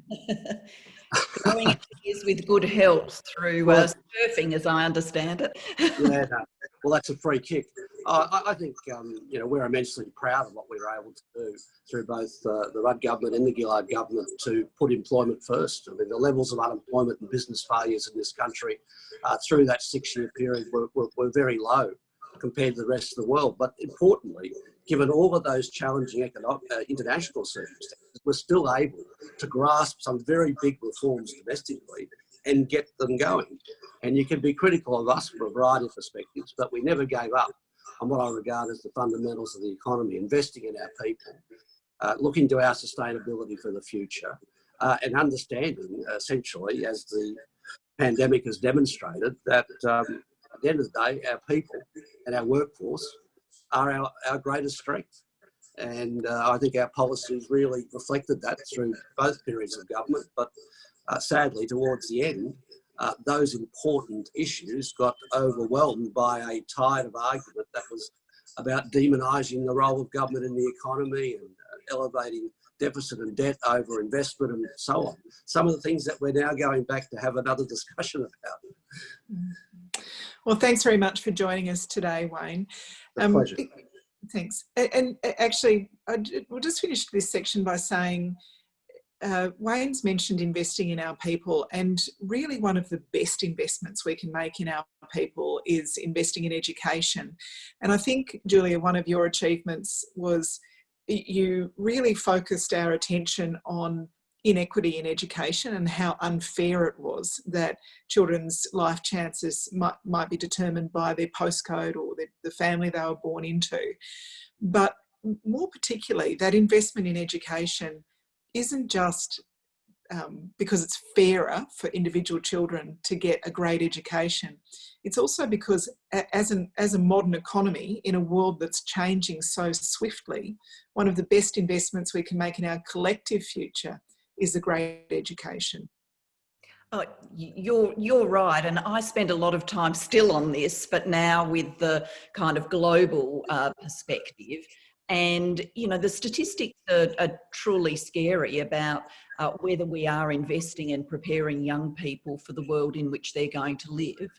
Going is with good health through surfing, as I understand it. Yeah, no. Well, that's a free kick. I think, we're immensely proud of what we were able to do through both the Rudd government and the Gillard government to put employment first. I mean, the levels of unemployment and business failures in this country through that 6-year period were very low compared to the rest of the world. But importantly, given all of those challenging international circumstances, we're still able to grasp some very big reforms domestically and get them going. And you can be critical of us from a variety of perspectives, but we never gave up on what I regard as the fundamentals of the economy, investing in our people, looking to our sustainability for the future, and understanding, essentially, as the pandemic has demonstrated, that at the end of the day, our people and our workforce are our greatest strength. And I think our policies really reflected that through both periods of government, but sadly, towards the end, those important issues got overwhelmed by a tide of argument that was about demonising the role of government in the economy and elevating deficit and debt over investment and so on. Some of the things that we're now going back to have another discussion about. Well, thanks very much for joining us today, Wayne. Pleasure. Thanks. And actually, we'll just finish this section by saying Wayne's mentioned investing in our people, and really one of the best investments we can make in our people is investing in education. And I think, Julia, one of your achievements was you really focused our attention on inequity in education and how unfair it was that children's life chances might be determined by their postcode or the family they were born into. But more particularly, that investment in education isn't just because it's fairer for individual children to get a great education. It's also because as a modern economy in a world that's changing so swiftly, one of the best investments we can make in our collective future is a great education. Oh, you're right, and I spend a lot of time still on this, but now with the kind of global perspective. And, the statistics are truly scary about whether we are investing and preparing young people for the world in which they're going to live.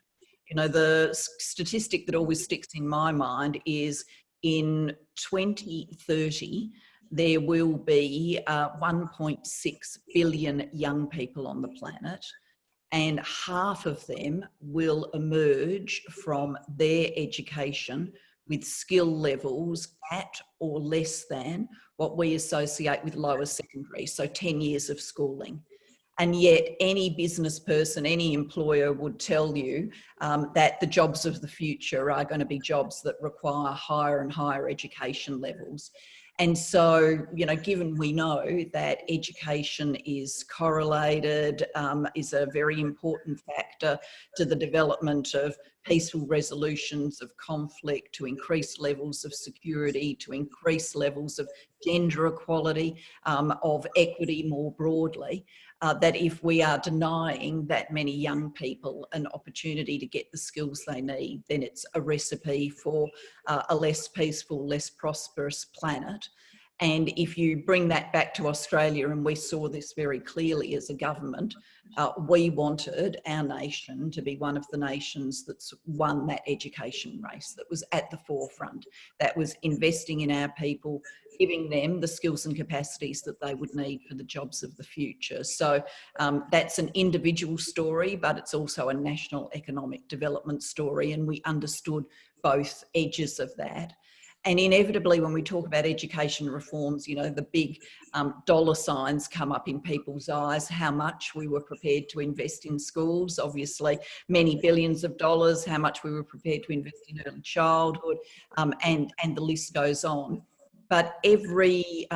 The statistic that always sticks in my mind is in 2030, there will be 1.6 billion young people on the planet, and half of them will emerge from their education with skill levels at or less than what we associate with lower secondary, so 10 years of schooling. And yet any business person, any employer would tell you that the jobs of the future are going to be jobs that require higher and higher education levels. And so, given we know that education is correlated, is a very important factor to the development of peaceful resolutions of conflict, to increase levels of security, to increase levels of gender equality, of equity more broadly, that if we are denying that many young people an opportunity to get the skills they need, then it's a recipe for a less peaceful, less prosperous planet. And if you bring that back to Australia, and we saw this very clearly as a government, we wanted our nation to be one of the nations that's won that education race, that was at the forefront, that was investing in our people, giving them the skills and capacities that they would need for the jobs of the future. So that's an individual story, but it's also a national economic development story, and we understood both edges of that. And inevitably, when we talk about education reforms, the big dollar signs come up in people's eyes, how much we were prepared to invest in schools, obviously many billions of dollars, how much we were prepared to invest in early childhood, and the list goes on. But every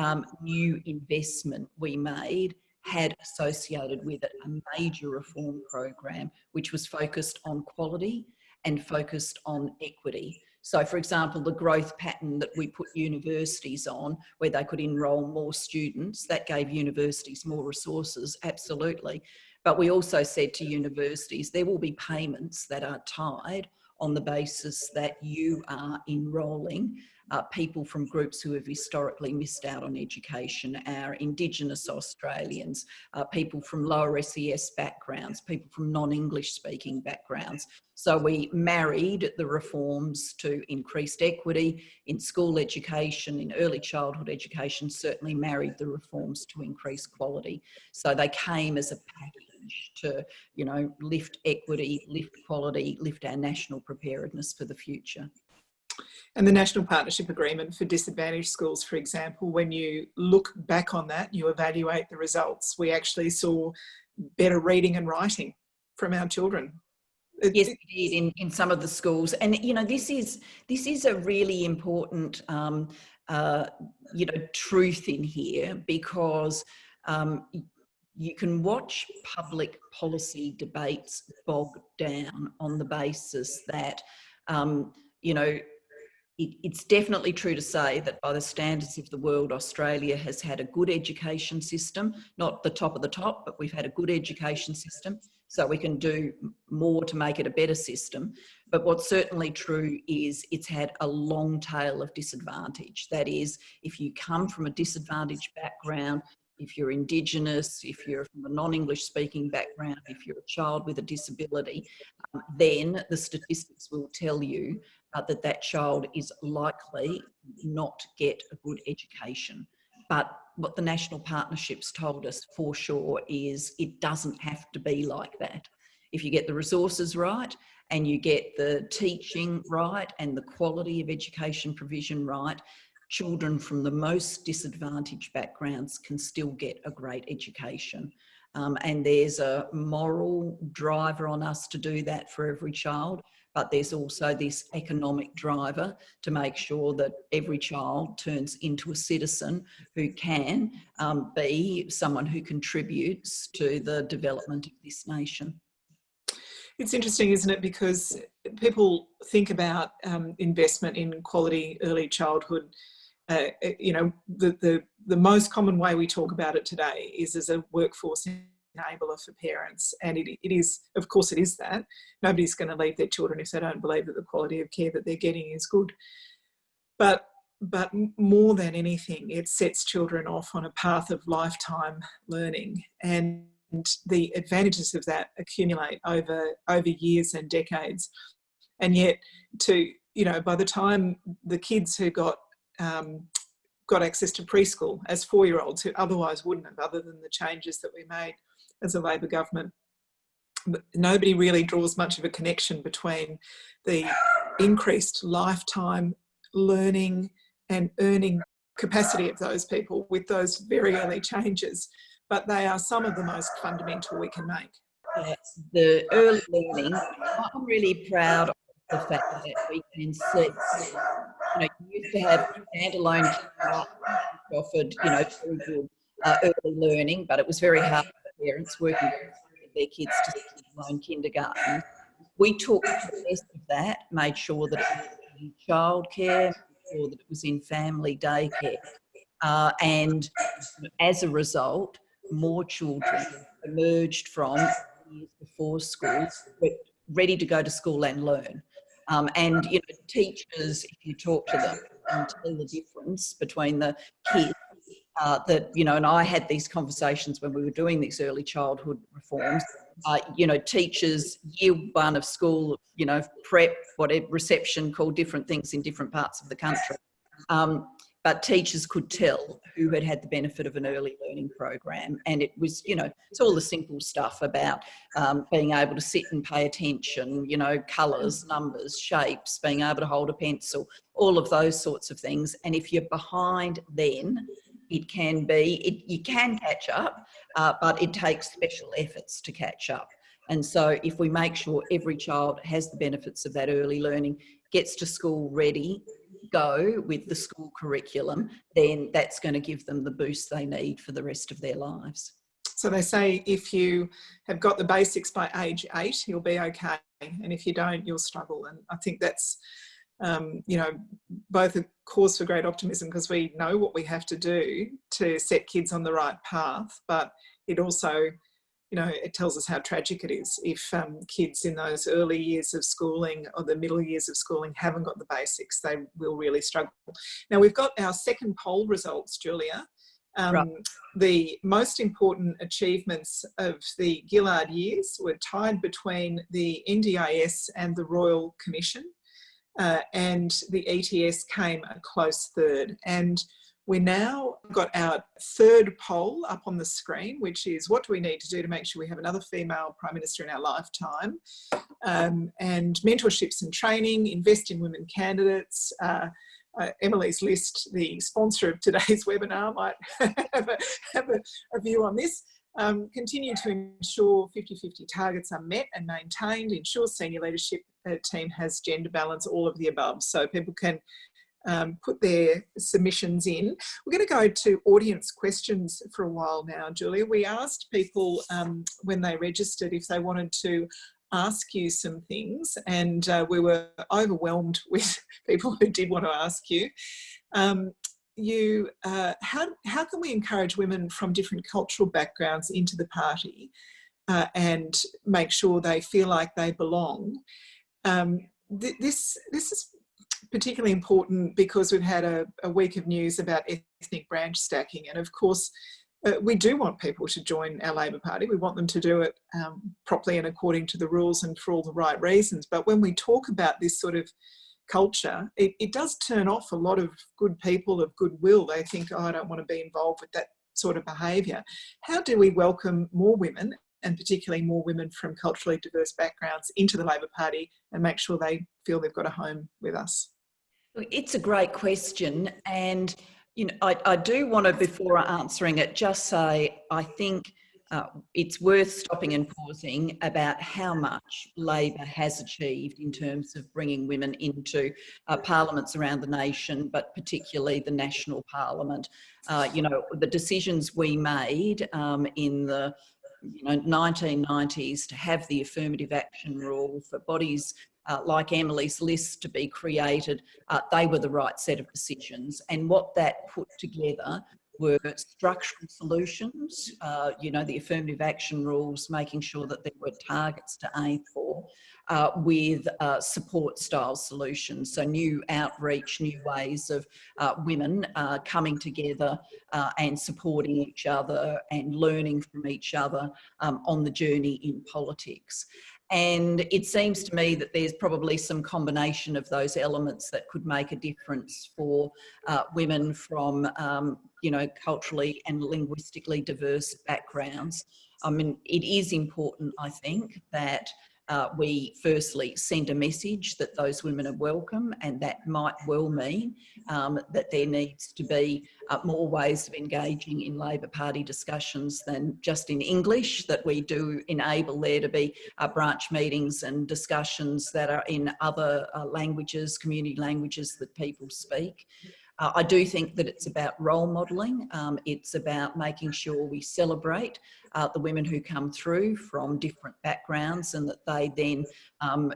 new investment we made had associated with it a major reform program which was focused on quality and focused on equity. So, for example, the growth pattern that we put universities on, where they could enrol more students, that gave universities more resources, absolutely. But we also said to universities, there will be payments that are tied on the basis that you are enrolling people from groups who have historically missed out on education, our Indigenous Australians, people from lower SES backgrounds, people from non-English speaking backgrounds. So we married the reforms to increased equity in school education, in early childhood education, certainly married the reforms to increase quality. So they came as a package to, you know, lift equity, lift quality, lift our national preparedness for the future. And the National Partnership Agreement for Disadvantaged Schools, for example, when you look back on that, you evaluate the results. We actually saw better reading and writing from our children. Yes, we did in some of the schools. And, you know, this is a really important, you know, truth in here, because you can watch public policy debates bog down on the basis that, you know, it's definitely true to say that by the standards of the world, Australia has had a good education system, not the top of the top, but we've had a good education system, so we can do more to make it a better system. But what's certainly true is it's had a long tail of disadvantage. That is, if you come from a disadvantaged background, if you're Indigenous, if you're from a non-English speaking background, if you're a child with a disability, then the statistics will tell you that that child is likely not to get a good education. But what the national partnerships told us for sure is it doesn't have to be like that. If you get the resources right and you get the teaching right and the quality of education provision right, children from the most disadvantaged backgrounds can still get a great education. And there's a moral driver on us to do that for every child, but there's also this economic driver to make sure that every child turns into a citizen who can be someone who contributes to the development of this nation. It's interesting, isn't it? Because people think about investment in quality early childhood. You know, the most common way we talk about it today is as a workforce enabler for parents, and it is, of course it is that. Nobody's going to leave their children if they don't believe that the quality of care that they're getting is good. But more than anything, it sets children off on a path of lifetime learning, and the advantages of that accumulate over years and decades. And yet, you know, by the time the kids who got access to preschool as 4-year-olds who otherwise wouldn't have, other than the changes that we made as a Labor government, nobody really draws much of a connection between the increased lifetime learning and earning capacity of those people with those very early changes. But they are some of the most fundamental we can make. Yes, the early learning, I'm really proud of the fact that we can see, you know, you used to have standalone kindergarten which offered, you know, very good early learning, but it was very hard for parents working with their kids to standalone kindergarten. We took the best of that, made sure that it was in childcare, made sure that it was in family daycare, and as a result, more children emerged from years before school ready to go to school and learn. And, you know, teachers, if you talk to them, can tell the difference between the kids that, you know, and I had these conversations when we were doing these early childhood reforms. You know, teachers, year one of school, you know, prep, whatever, reception, called different things in different parts of the country. But teachers could tell who had had the benefit of an early learning program. And it was, you know, it's all the simple stuff about being able to sit and pay attention, you know, colours, numbers, shapes, being able to hold a pencil, all of those sorts of things. And if you're behind then, it can be, you can catch up, but it takes special efforts to catch up. And so if we make sure every child has the benefits of that early learning, gets to school ready, go with the school curriculum, then that's going to give them the boost they need for the rest of their lives. So they say if you have got the basics by age 8, you'll be okay. And if you don't, you'll struggle. And I think that's, you know, both a cause for great optimism because we know what we have to do to set kids on the right path, but it also, you know, it tells us how tragic it is if kids in those early years of schooling or the middle years of schooling haven't got the basics. They will really struggle. Now, we've got our second poll results, Julia. Right. The most important achievements of the Gillard years were tied between the NDIS and the Royal Commission, and the ETS came a close third. And we now got our third poll up on the screen, which is what do we need to do to make sure we have another female Prime Minister in our lifetime, and mentorships and training, invest in women candidates. Emily's List, the sponsor of today's webinar, might have a view on this. Continue to ensure 50-50 targets are met and maintained, ensure senior leadership team has gender balance, all of the above. So people can put their submissions in. We're going to go to audience questions for a while now, Julia. We asked people when they registered if they wanted to ask you some things, and we were overwhelmed with people who did want to ask you. How can we encourage women from different cultural backgrounds into the party and make sure they feel like they belong? This is particularly important because we've had a week of news about ethnic branch stacking, and of course we do want people to join our Labor Party. We want them to do it properly and according to the rules and for all the right reasons. But when we talk about this sort of culture, it does turn off a lot of good people of goodwill. They think, oh, I don't want to be involved with that sort of behaviour. How do we welcome more women, and particularly more women from culturally diverse backgrounds, into the Labor Party and make sure they feel they've got a home with us? It's a great question, and you know, I do want to, before answering it, just say I think it's worth stopping and pausing about how much Labor has achieved in terms of bringing women into parliaments around the nation, but particularly the national parliament. You know, the decisions we made in the 1990s to have the affirmative action rule for bodies like Emily's List to be created, they were the right set of decisions. And what that put together were structural solutions, you know, the affirmative action rules, making sure that there were targets to aim for, with support style solutions. So new outreach, new ways of women coming together and supporting each other and learning from each other on the journey in politics. And it seems to me that there's probably some combination of those elements that could make a difference for women from, you know, culturally and linguistically diverse backgrounds. I mean, it is important, I think, that we firstly send a message that those women are welcome, and that might well mean that there needs to be more ways of engaging in Labor Party discussions than just in English, that we do enable there to be branch meetings and discussions that are in other languages, community languages that people speak. I do think that it's about role modelling. It's about making sure we celebrate the women who come through from different backgrounds, and that they then,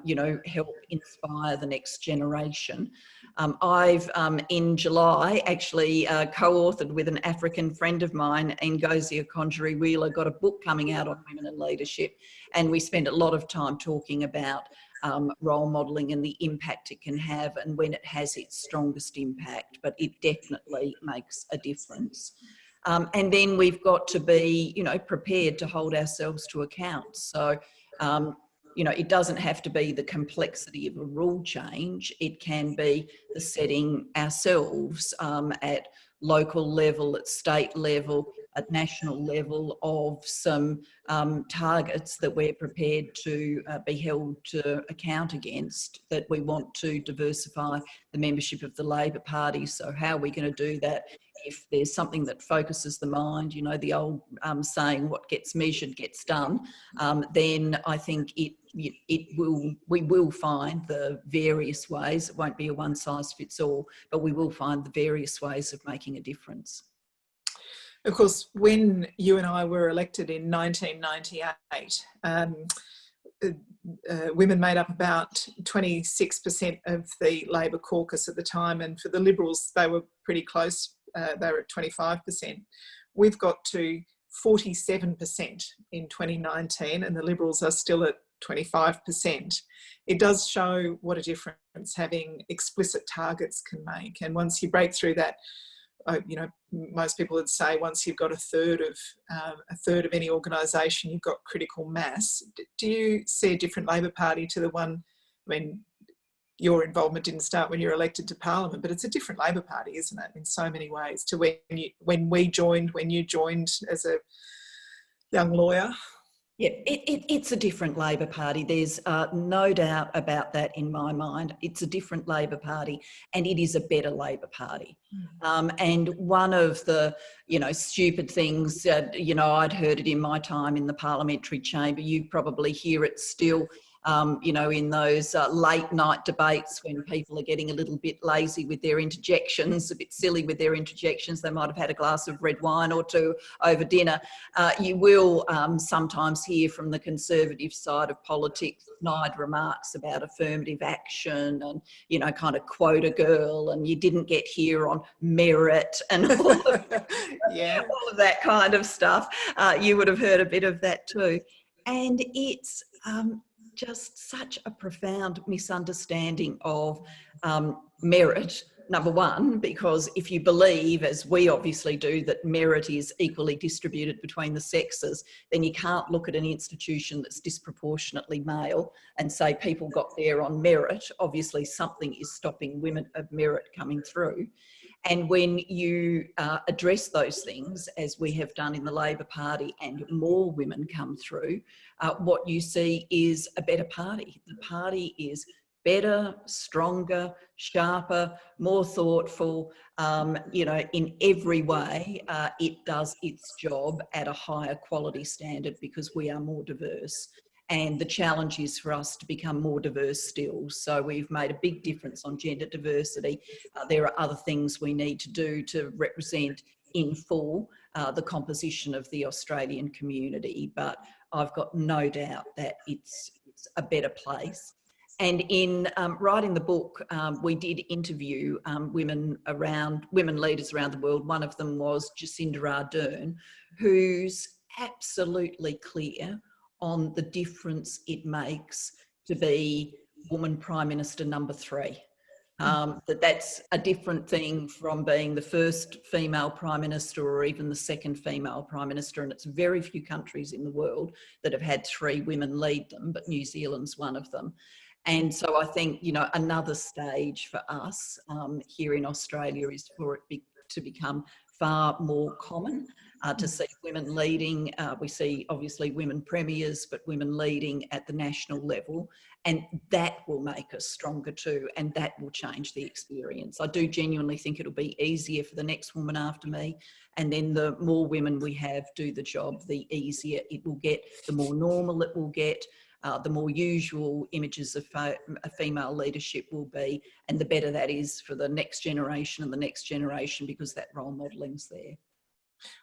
you know, help inspire the next generation. I've, in July, actually co-authored with an African friend of mine, Ngozi Okonjo-Iweala, got a book coming out on women in leadership, and we spent a lot of time talking about role modelling and the impact it can have, and when it has its strongest impact, but it definitely makes a difference. And then we've got to be, you know, prepared to hold ourselves to account. So, you know, it doesn't have to be the complexity of a rule change. It can be the setting ourselves at local level, at state level, at national level of some targets that we're prepared to be held to account against, that we want to diversify the membership of the Labor Party. So how are we going to do that? If there's something that focuses the mind, you know, the old saying, what gets measured gets done, then I think we will find the various ways. It won't be a one size fits all, but we will find the various ways of making a difference. Of course, when you and I were elected in 1998, women made up about 26% of the Labor caucus at the time, and for the Liberals, they were pretty close. They were at 25%. We've got to 47% in 2019, and the Liberals are still at 25%. It does show what a difference having explicit targets can make. And once you break through that, you know, most people would say once you've got a third of any organisation, you've got critical mass. Do you see a different Labor Party to the one? I mean, your involvement didn't start when you were elected to Parliament, but it's a different Labor Party, isn't it, in so many ways to when you joined as a young lawyer? Yeah, it's a different Labor Party. There's no doubt about that in my mind. It's a different Labor Party, and it is a better Labor Party. And one of the, stupid things, I'd heard it in my time in the parliamentary chamber. You probably hear it still. In those late night debates when people are getting a little bit lazy with their interjections, a bit silly with their interjections, they might have had a glass of red wine or two over dinner. You will sometimes hear from the Conservative side of politics snide remarks about affirmative action and, kind of quota girl, and you didn't get here on merit and all of, all of that kind of stuff. You would have heard a bit of that too. And it's just such a profound misunderstanding of merit, number one, because if you believe, as we obviously do, that merit is equally distributed between the sexes, then you can't look at an institution that's disproportionately male and say people got there on merit. Obviously, something is stopping women of merit coming through. And when you address those things, as we have done in the Labor Party, and more women come through, what you see is a better party. The party is better, stronger, sharper, more thoughtful, in every way. It does its job at a higher quality standard because we are more diverse. And the challenge is for us to become more diverse still. So we've made a big difference on gender diversity. There are other things we need to do to represent in full the composition of the Australian community. But I've got no doubt that it's a better place. And in writing the book, we did interview women leaders around the world. One of them was Jacinda Ardern, who's absolutely clear on the difference it makes to be woman Prime Minister number 3. That's a different thing from being the first female Prime Minister or even the second female Prime Minister. And it's very few countries in the world that have had 3 women lead them, but New Zealand's one of them. And so I think, another stage for us here in Australia is for it to become far more common, to see women leading. We see obviously women premiers, but women leading at the national level, and that will make us stronger too, and that will change the experience. I do genuinely think it'll be easier for the next woman after me, and then the more women we have do the job, the easier it will get, the more normal it will get, the more usual images of female leadership will be, and the better that is for the next generation and the next generation, because that role modelling's there.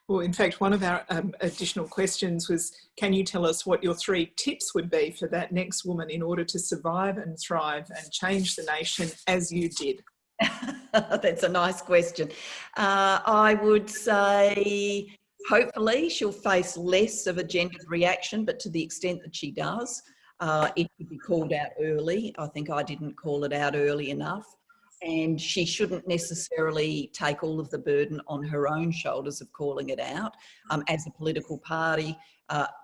Well, in fact, one of our additional questions was, can you tell us what your 3 tips would be for that next woman in order to survive and thrive and change the nation as you did? That's a nice question. I would say hopefully she'll face less of a gendered reaction, but to the extent that she does, it should be called out early. I think I didn't call it out early enough. And she shouldn't necessarily take all of the burden on her own shoulders of calling it out. As a political party,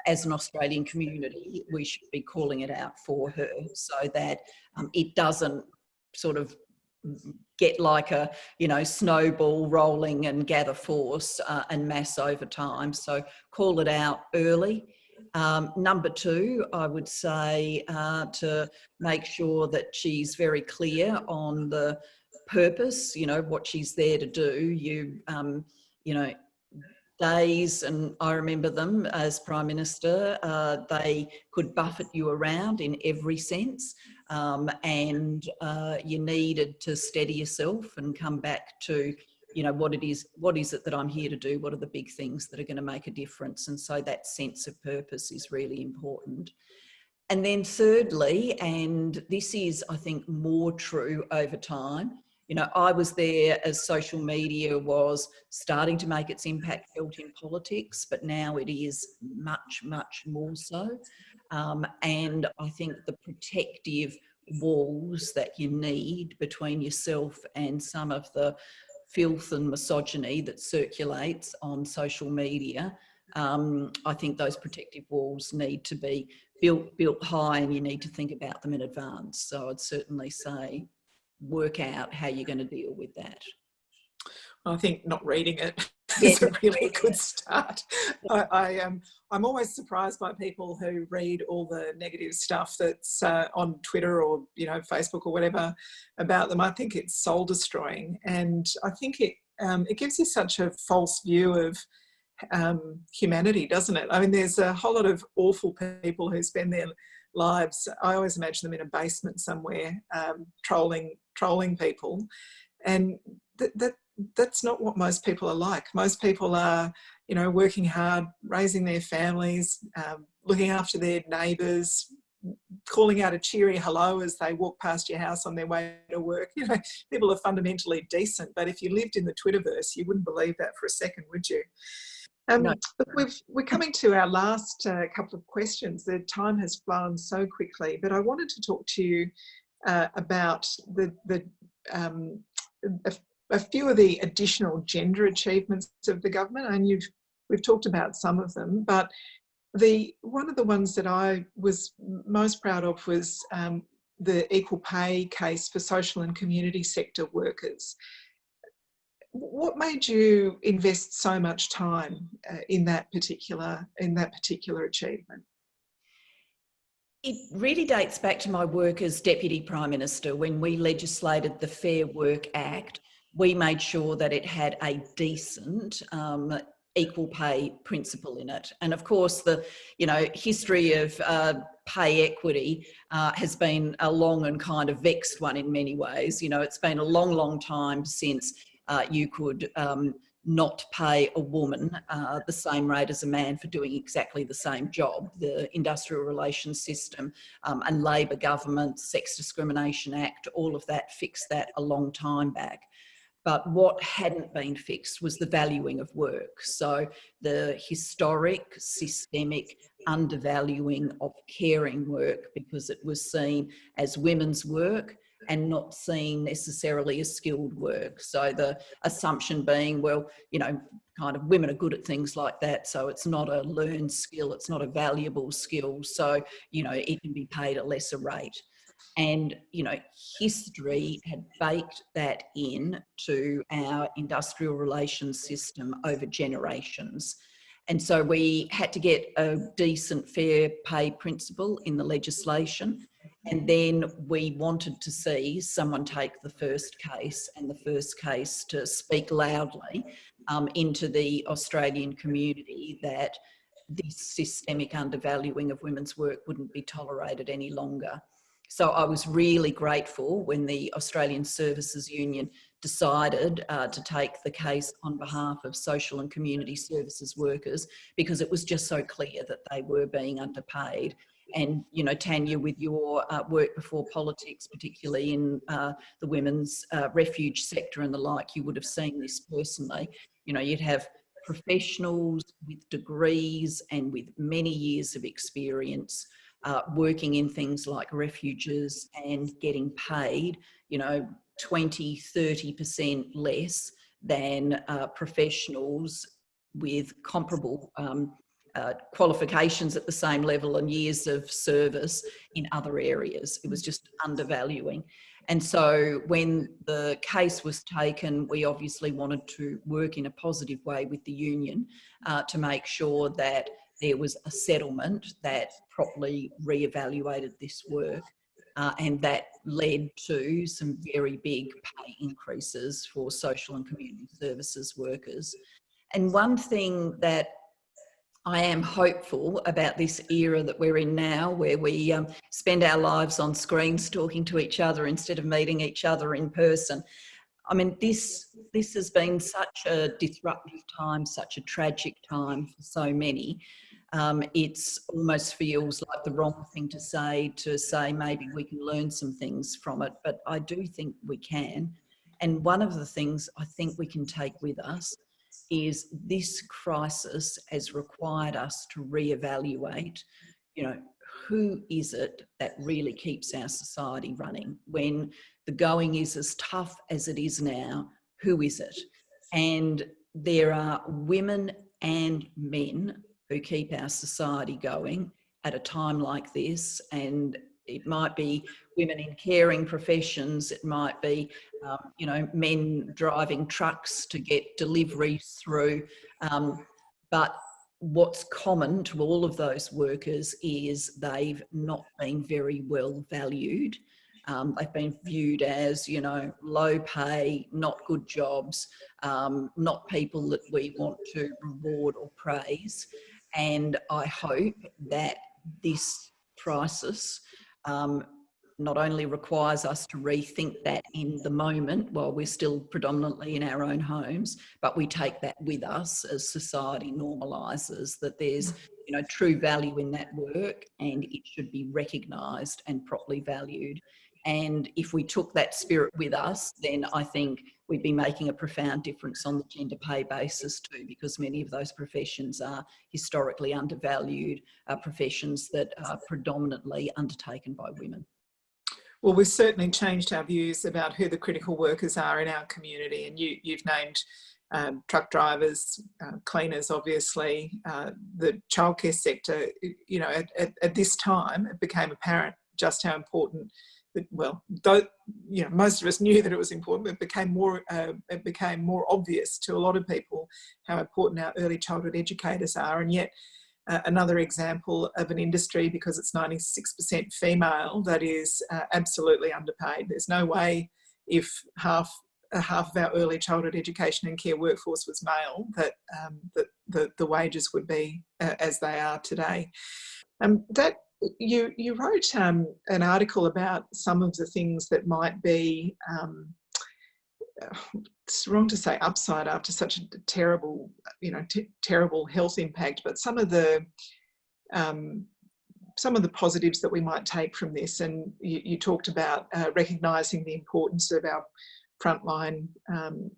as an Australian community, we should be calling it out for her so that it doesn't sort of get like a, snowball rolling and gather force and mass over time. So call it out early. Number 2, I would say to make sure that she's very clear on the purpose, what she's there to do. Days, and I remember them as Prime Minister, they could buffet you around in every sense, and you needed to steady yourself and come back to you know, what is it that I'm here to do? What are the big things that are going to make a difference? And so that sense of purpose is really important. And then thirdly, and this is, I think, more true over time, you know, I was there as social media was starting to make its impact felt in politics, but now it is much, much more so. And I think the protective walls that you need between yourself and some of the filth and misogyny that circulates on social media, I think those protective walls need to be built high, and you need to think about them in advance. So I'd certainly say work out how you're going to deal with that. I think not reading it is a really good start. I'm always surprised by people who read all the negative stuff that's on Twitter or, you know, Facebook or whatever about them. I think it's soul destroying, and I think it gives you such a false view of humanity, doesn't it? I mean, there's a whole lot of awful people who spend their lives, I always imagine them in a basement somewhere, trolling people, and that's not what most people are like. Most people are, you know, working hard, raising their families, looking after their neighbours, calling out a cheery hello as they walk past your house on their way to work. You know, people are fundamentally decent, but if you lived in the Twitterverse, you wouldn't believe that for a second, would you? No. We're coming to our last couple of questions. The time has flown so quickly, but I wanted to talk to you about a few of the additional gender achievements of the government, and we've talked about some of them, but one of the ones that I was most proud of was the equal pay case for social and community sector workers. What made you invest so much time in that particular achievement? It really dates back to my work as Deputy Prime Minister. When we legislated the Fair Work Act, we made sure that it had a decent equal pay principle in it. And of course, the history of pay equity has been a long and kind of vexed one in many ways. You know, it's been a long, long time since you could not pay a woman the same rate as a man for doing exactly the same job. The Industrial Relations System and Labor Government, Sex Discrimination Act, all of that fixed that a long time back. But what hadn't been fixed was the valuing of work. So the historic, systemic undervaluing of caring work, because it was seen as women's work and not seen necessarily as skilled work. So the assumption being, well, you know, kind of women are good at things like that, so it's not a learned skill, it's not a valuable skill, so, you know, it can be paid a lesser rate. And, you know, history had baked that in to our industrial relations system over generations. And so we had to get a decent fair pay principle in the legislation. And then we wanted to see someone take the first case, and the first case to speak loudly into the Australian community that this systemic undervaluing of women's work wouldn't be tolerated any longer. So I was really grateful when the Australian Services Union decided to take the case on behalf of social and community services workers, because it was just so clear that they were being underpaid. And, you know, Tanya, with your work before politics, particularly in the women's refuge sector and the like, you would have seen this personally. You know, you'd have professionals with degrees and with many years of experience working in things like refuges and getting paid, you know, 20, 30% less than professionals with comparable qualifications at the same level and years of service in other areas. It was just undervaluing. And so when the case was taken, we obviously wanted to work in a positive way with the union to make sure that there was a settlement that properly reevaluated this work, and that led to some very big pay increases for social and community services workers. And one thing that I am hopeful about this era that we're in now, where we spend our lives on screens talking to each other instead of meeting each other in person, I mean, this has been such a disruptive time, such a tragic time for so many. It's almost feels like the wrong thing to say maybe we can learn some things from it, but I do think we can. And one of the things I think we can take with us is this crisis has required us to reevaluate, you know, who is it that really keeps our society running? When the going is as tough as it is now, who is it? And there are women and men who keep our society going at a time like this. And it might be women in caring professions, it might be, you know, men driving trucks to get deliveries through. But what's common to all of those workers is they've not been very well valued. They've been viewed as, you know, low pay, not good jobs, not people that we want to reward or praise. And I hope that this crisis not only requires us to rethink that in the moment while we're still predominantly in our own homes, but we take that with us as society normalises that there's, you know, true value in that work and it should be recognised and properly valued. And if we took that spirit with us, then I think we'd be making a profound difference on the gender pay basis too, because many of those professions are historically undervalued, professions that are predominantly undertaken by women. Well, we've certainly changed our views about who the critical workers are in our community, and you've named truck drivers, cleaners, obviously, the childcare sector. You know, at this time, it became apparent just how important. Well, though, you know, most of us knew that it was important, but it became more obvious to a lot of people how important our early childhood educators are, and yet. Another example of an industry, because it's 96% female, that is absolutely underpaid. There's no way if half of our early childhood education and care workforce was male that the wages would be as they are today. That you wrote an article about some of the things that might be. It's wrong to say upside after such a terrible, you know, terrible health impact, but some of the positives that we might take from this. And you talked about recognising the importance of our frontline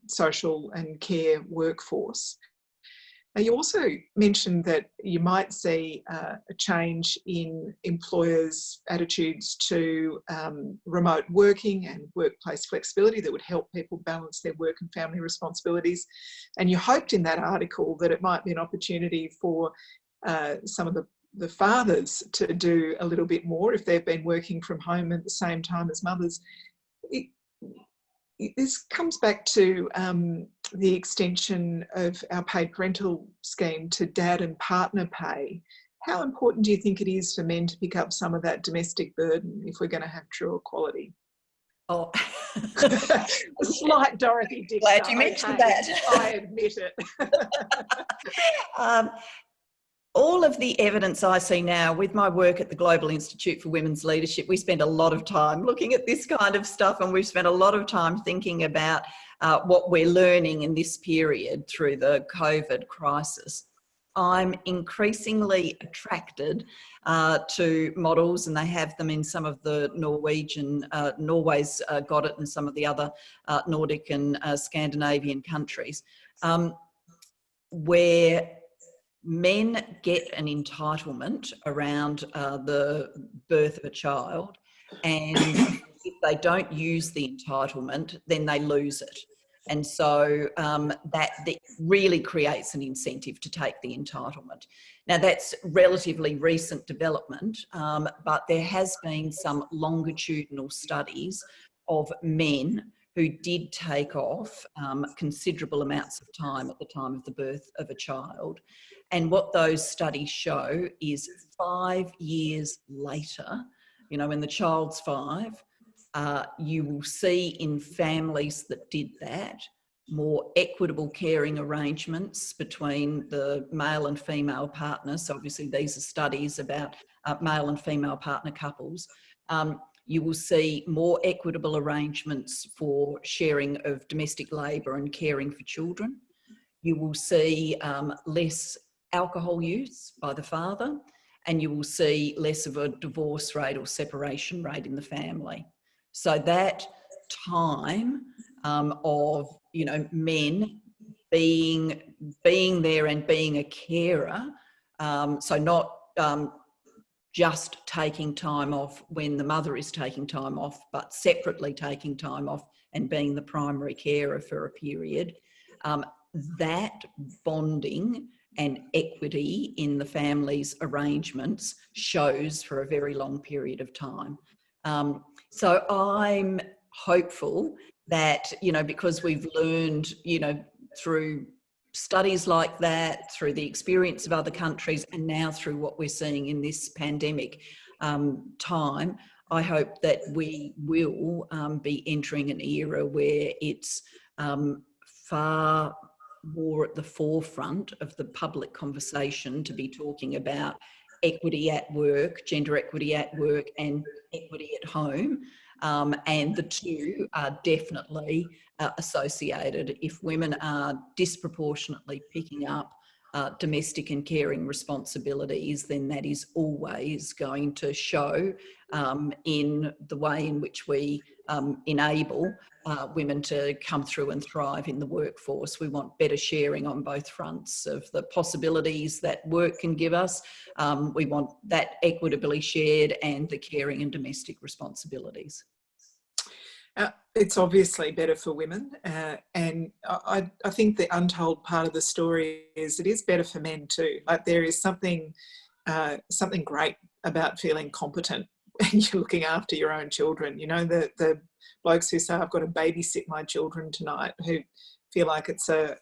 social and care workforce. You also mentioned that you might see a change in employers' attitudes to remote working and workplace flexibility that would help people balance their work and family responsibilities. And you hoped in that article that it might be an opportunity for some of the fathers to do a little bit more if they've been working from home at the same time as mothers. This comes back to the extension of our paid parental scheme to dad and partner pay. How important do you think it is for men to pick up some of that domestic burden if we're going to have true equality? Oh, a slight Dorothy Dixon. Glad you mentioned that. I admit it. All of the evidence I see now with my work at the Global Institute for Women's Leadership, we spend a lot of time looking at this kind of stuff, and we've spent a lot of time thinking about what we're learning in this period through the COVID crisis. I'm increasingly attracted to models, and they have them in some of the Norwegian, Norway's got it, and some of the other Nordic and Scandinavian countries, where men get an entitlement around the birth of a child, and if they don't use the entitlement, then they lose it. And so that really creates an incentive to take the entitlement. Now, that's relatively recent development, but there has been some longitudinal studies of men who did take off considerable amounts of time at the time of the birth of a child. And what those studies show is 5 years later, you know, when the child's 5, you will see in families that did that more equitable caring arrangements between the male and female partners. So obviously these are studies about male and female partner couples. You will see more equitable arrangements for sharing of domestic labour and caring for children. You will see less alcohol use by the father, and you will see less of a divorce rate or separation rate in the family. So that time of, you know, men being there and being a carer, so not just taking time off when the mother is taking time off, but separately taking time off and being the primary carer for a period, that bonding and equity in the family's arrangements shows for a very long period of time. So I'm hopeful that, you know, because we've learned, you know, through studies like that, through the experience of other countries, and now through what we're seeing in this pandemic time, I hope that we will be entering an era where it's far more at the forefront of the public conversation to be talking about equity at work, gender equity at work, and equity at home. And the two are definitely associated. If women are disproportionately picking up domestic and caring responsibilities, then that is always going to show in the way in which we enable women to come through and thrive in the workforce. We want better sharing on both fronts of the possibilities that work can give us. We want that equitably shared, and the caring and domestic responsibilities. It's obviously better for women, and I think the untold part of the story is it is better for men too. Like, there is something great about feeling competent and you're looking after your own children. You know, the blokes who say, I've got to babysit my children tonight, who feel like it's a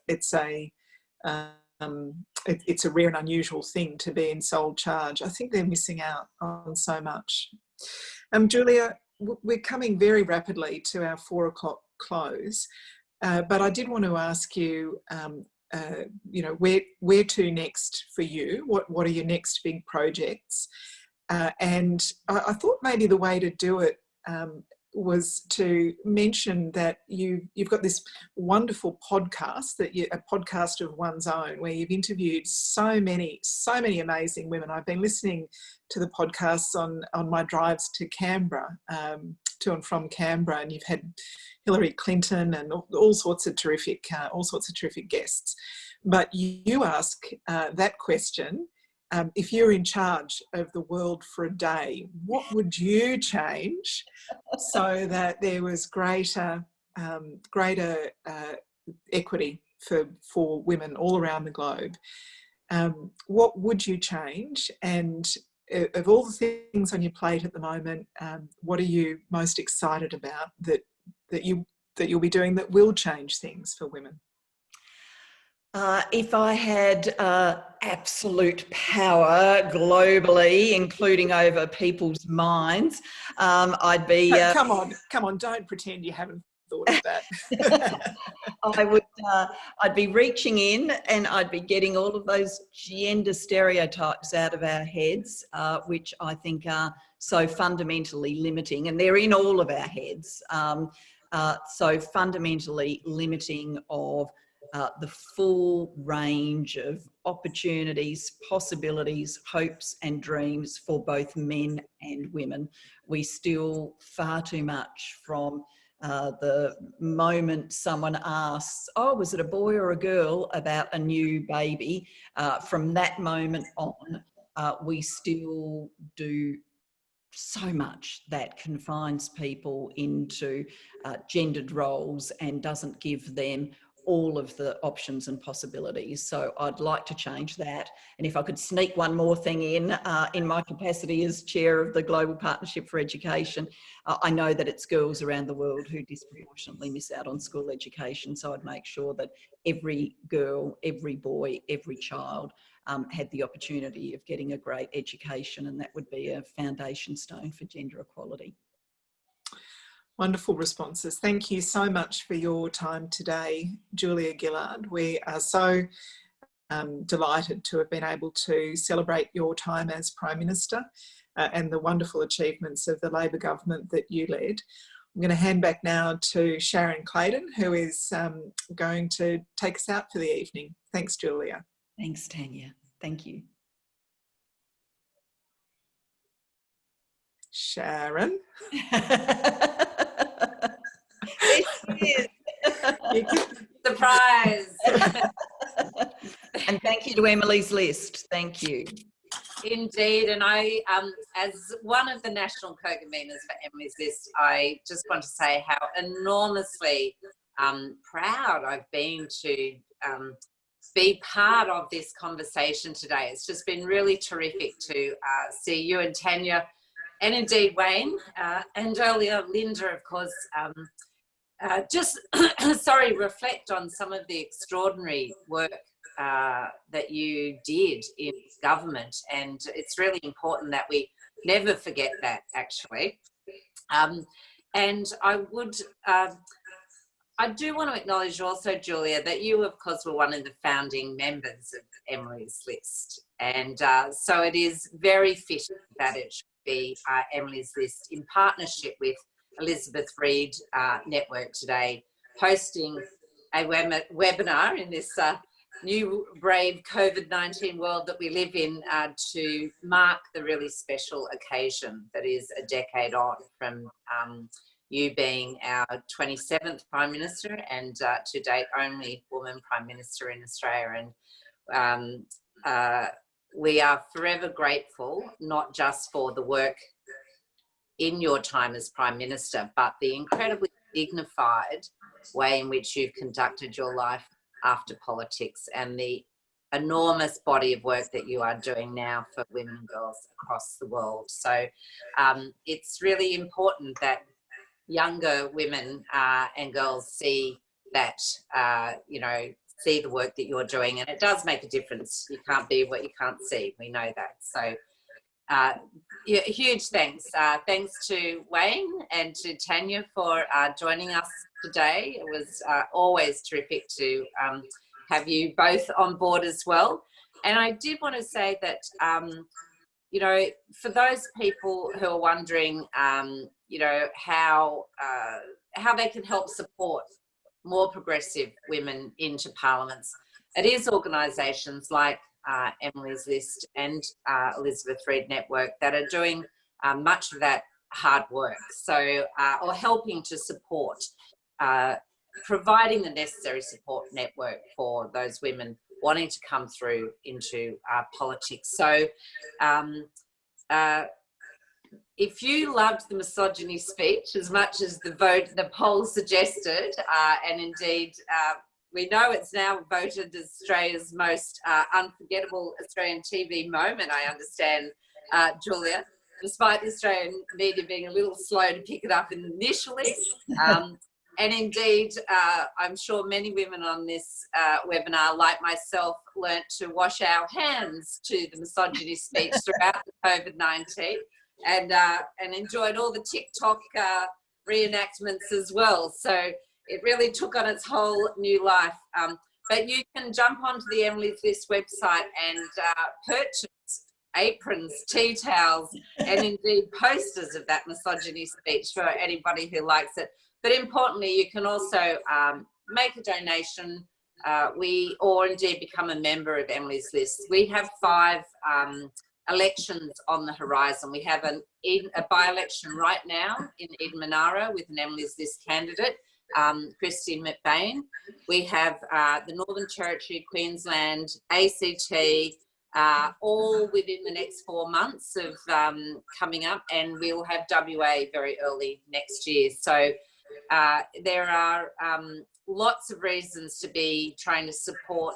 rare and unusual thing to be in sole charge. I think they're missing out on so much. Julia, we're coming very rapidly to our 4 o'clock close, but I did want to ask you, you know, where to next for you? What are your next big projects? And I thought maybe the way to do it was to mention that you've got this wonderful podcast, a podcast of one's own, where you've interviewed so many amazing women. I've been listening to the podcasts on my drives to Canberra, to and from Canberra, and you've had Hillary Clinton and all sorts of terrific guests. But you ask that question. If you're in charge of the world for a day, what would you change so that there was greater equity for women all around the globe? What would you change? And of all the things on your plate at the moment, what are you most excited about that you'll be doing that will change things for women? If I had absolute power globally, including over people's minds, I'd be... Come on, don't pretend you haven't thought of that. I'd be reaching in, and I'd be getting all of those gender stereotypes out of our heads, which I think are so fundamentally limiting, and they're in all of our heads. So fundamentally limiting of the full range of opportunities, possibilities, hopes and dreams for both men and women. We still far too much from the moment someone asks, oh, was it a boy or a girl, about a new baby, from that moment on, we still do so much that confines people into gendered roles and doesn't give them all of the options and possibilities. So I'd like to change that. And if I could sneak one more thing in my capacity as chair of the Global Partnership for Education, I know that it's girls around the world who disproportionately miss out on school education. So I'd make sure that every girl, every boy, every child had the opportunity of getting a great education, and that would be a foundation stone for gender equality. Wonderful responses. Thank you so much for your time today, Julia Gillard. We are so delighted to have been able to celebrate your time as Prime Minister. and the wonderful achievements of the Labor government that you led. I'm going to hand back now to Sharon Clayton, who is going to take us out for the evening. Thanks, Julia. Thanks, Tanya. Thank you. Sharon. There she is. Surprise. And thank you to Emily's List. Thank you. Indeed, and I, as one of the national co-conveners for Emily's List, I just want to say how enormously proud I've been to be part of this conversation today. It's just been really terrific to see you and Tanya, and indeed Wayne, and earlier Linda, of course, just, reflect on some of the extraordinary work that you did in government, and it's really important that we never forget that, actually. And I do want to acknowledge also, Julia, that you, of course, were one of the founding members of Emily's List, and so it is very fitting that it should be Emily's List in partnership with Elizabeth Reed Network today, hosting a webinar in this new brave COVID-19 world that we live in, to mark the really special occasion that is a decade on from you being our 27th Prime Minister and to date only woman Prime Minister in Australia. And we are forever grateful, not just for the work in your time as Prime Minister, but the incredibly dignified way in which you've conducted your life after politics, and the enormous body of work that you are doing now for women and girls across the world. So it's really important that younger women and girls see that, see the work that you're doing, and it does make a difference. You can't be what you can't see. We know that. So huge thanks. Thanks to Wayne and to Tanya for joining us today. It was always terrific to have you both on board as well. And I did want to say that, for those people who are wondering, how they can help support more progressive women into parliaments, it is organisations like Emily's List and Elizabeth Reed Network that are doing much of that hard work. So, or helping to support, providing the necessary support network for those women wanting to come through into politics. So, if you loved the misogyny speech as much as the poll suggested, and indeed we know it's now voted as Australia's most unforgettable Australian TV moment, I understand, Julia, despite the Australian media being a little slow to pick it up initially. And indeed, I'm sure many women on this webinar, like myself, learnt to wash our hands to the misogyny speech throughout the COVID-19, and enjoyed all the TikTok reenactments as well. So it really took on its whole new life. But you can jump onto the Emily's List website and purchase aprons, tea towels, and indeed posters of that misogyny speech for anybody who likes it. But importantly, you can also make a donation or indeed become a member of Emily's List. We have 5 elections on the horizon. We have a by-election right now in Eden Monaro with an Emily's List candidate, Christine McBain. We have the Northern Territory, Queensland, ACT, all within the next 4 months of coming up, and we'll have WA very early next year. So there are lots of reasons to be trying to support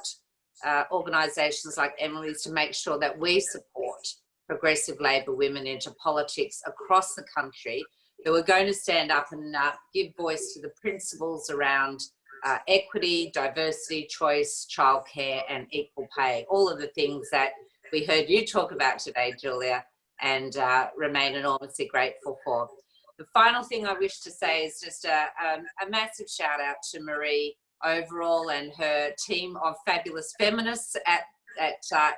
organisations like Emily's to make sure that we support progressive Labor women into politics across the country who are going to stand up and give voice to the principles around equity, diversity, choice, childcare and equal pay, all of the things that we heard you talk about today, Julia, and remain enormously grateful for. The final thing I wish to say is just a massive shout out to Marie overall and her team of fabulous feminists at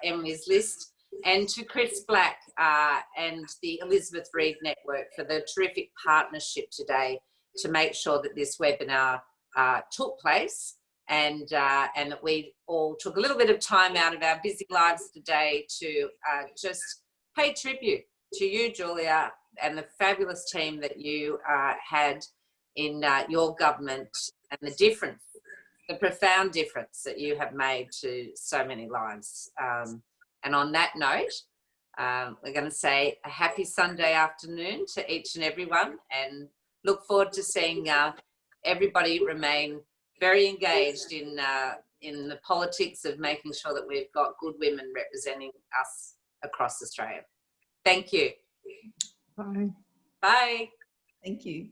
Emily's List. and to Chris Black and the Elizabeth Reed Network for the terrific partnership today to make sure that this webinar took place, and that we all took a little bit of time out of our busy lives today to just pay tribute to you, Julia, and the fabulous team that you had in your government, and the difference, the profound difference that you have made to so many lives. And on that note, we're going to say a happy Sunday afternoon to each and everyone, and look forward to seeing everybody remain very engaged in the politics of making sure that we've got good women representing us across Australia. Thank you. Bye. Bye. Thank you.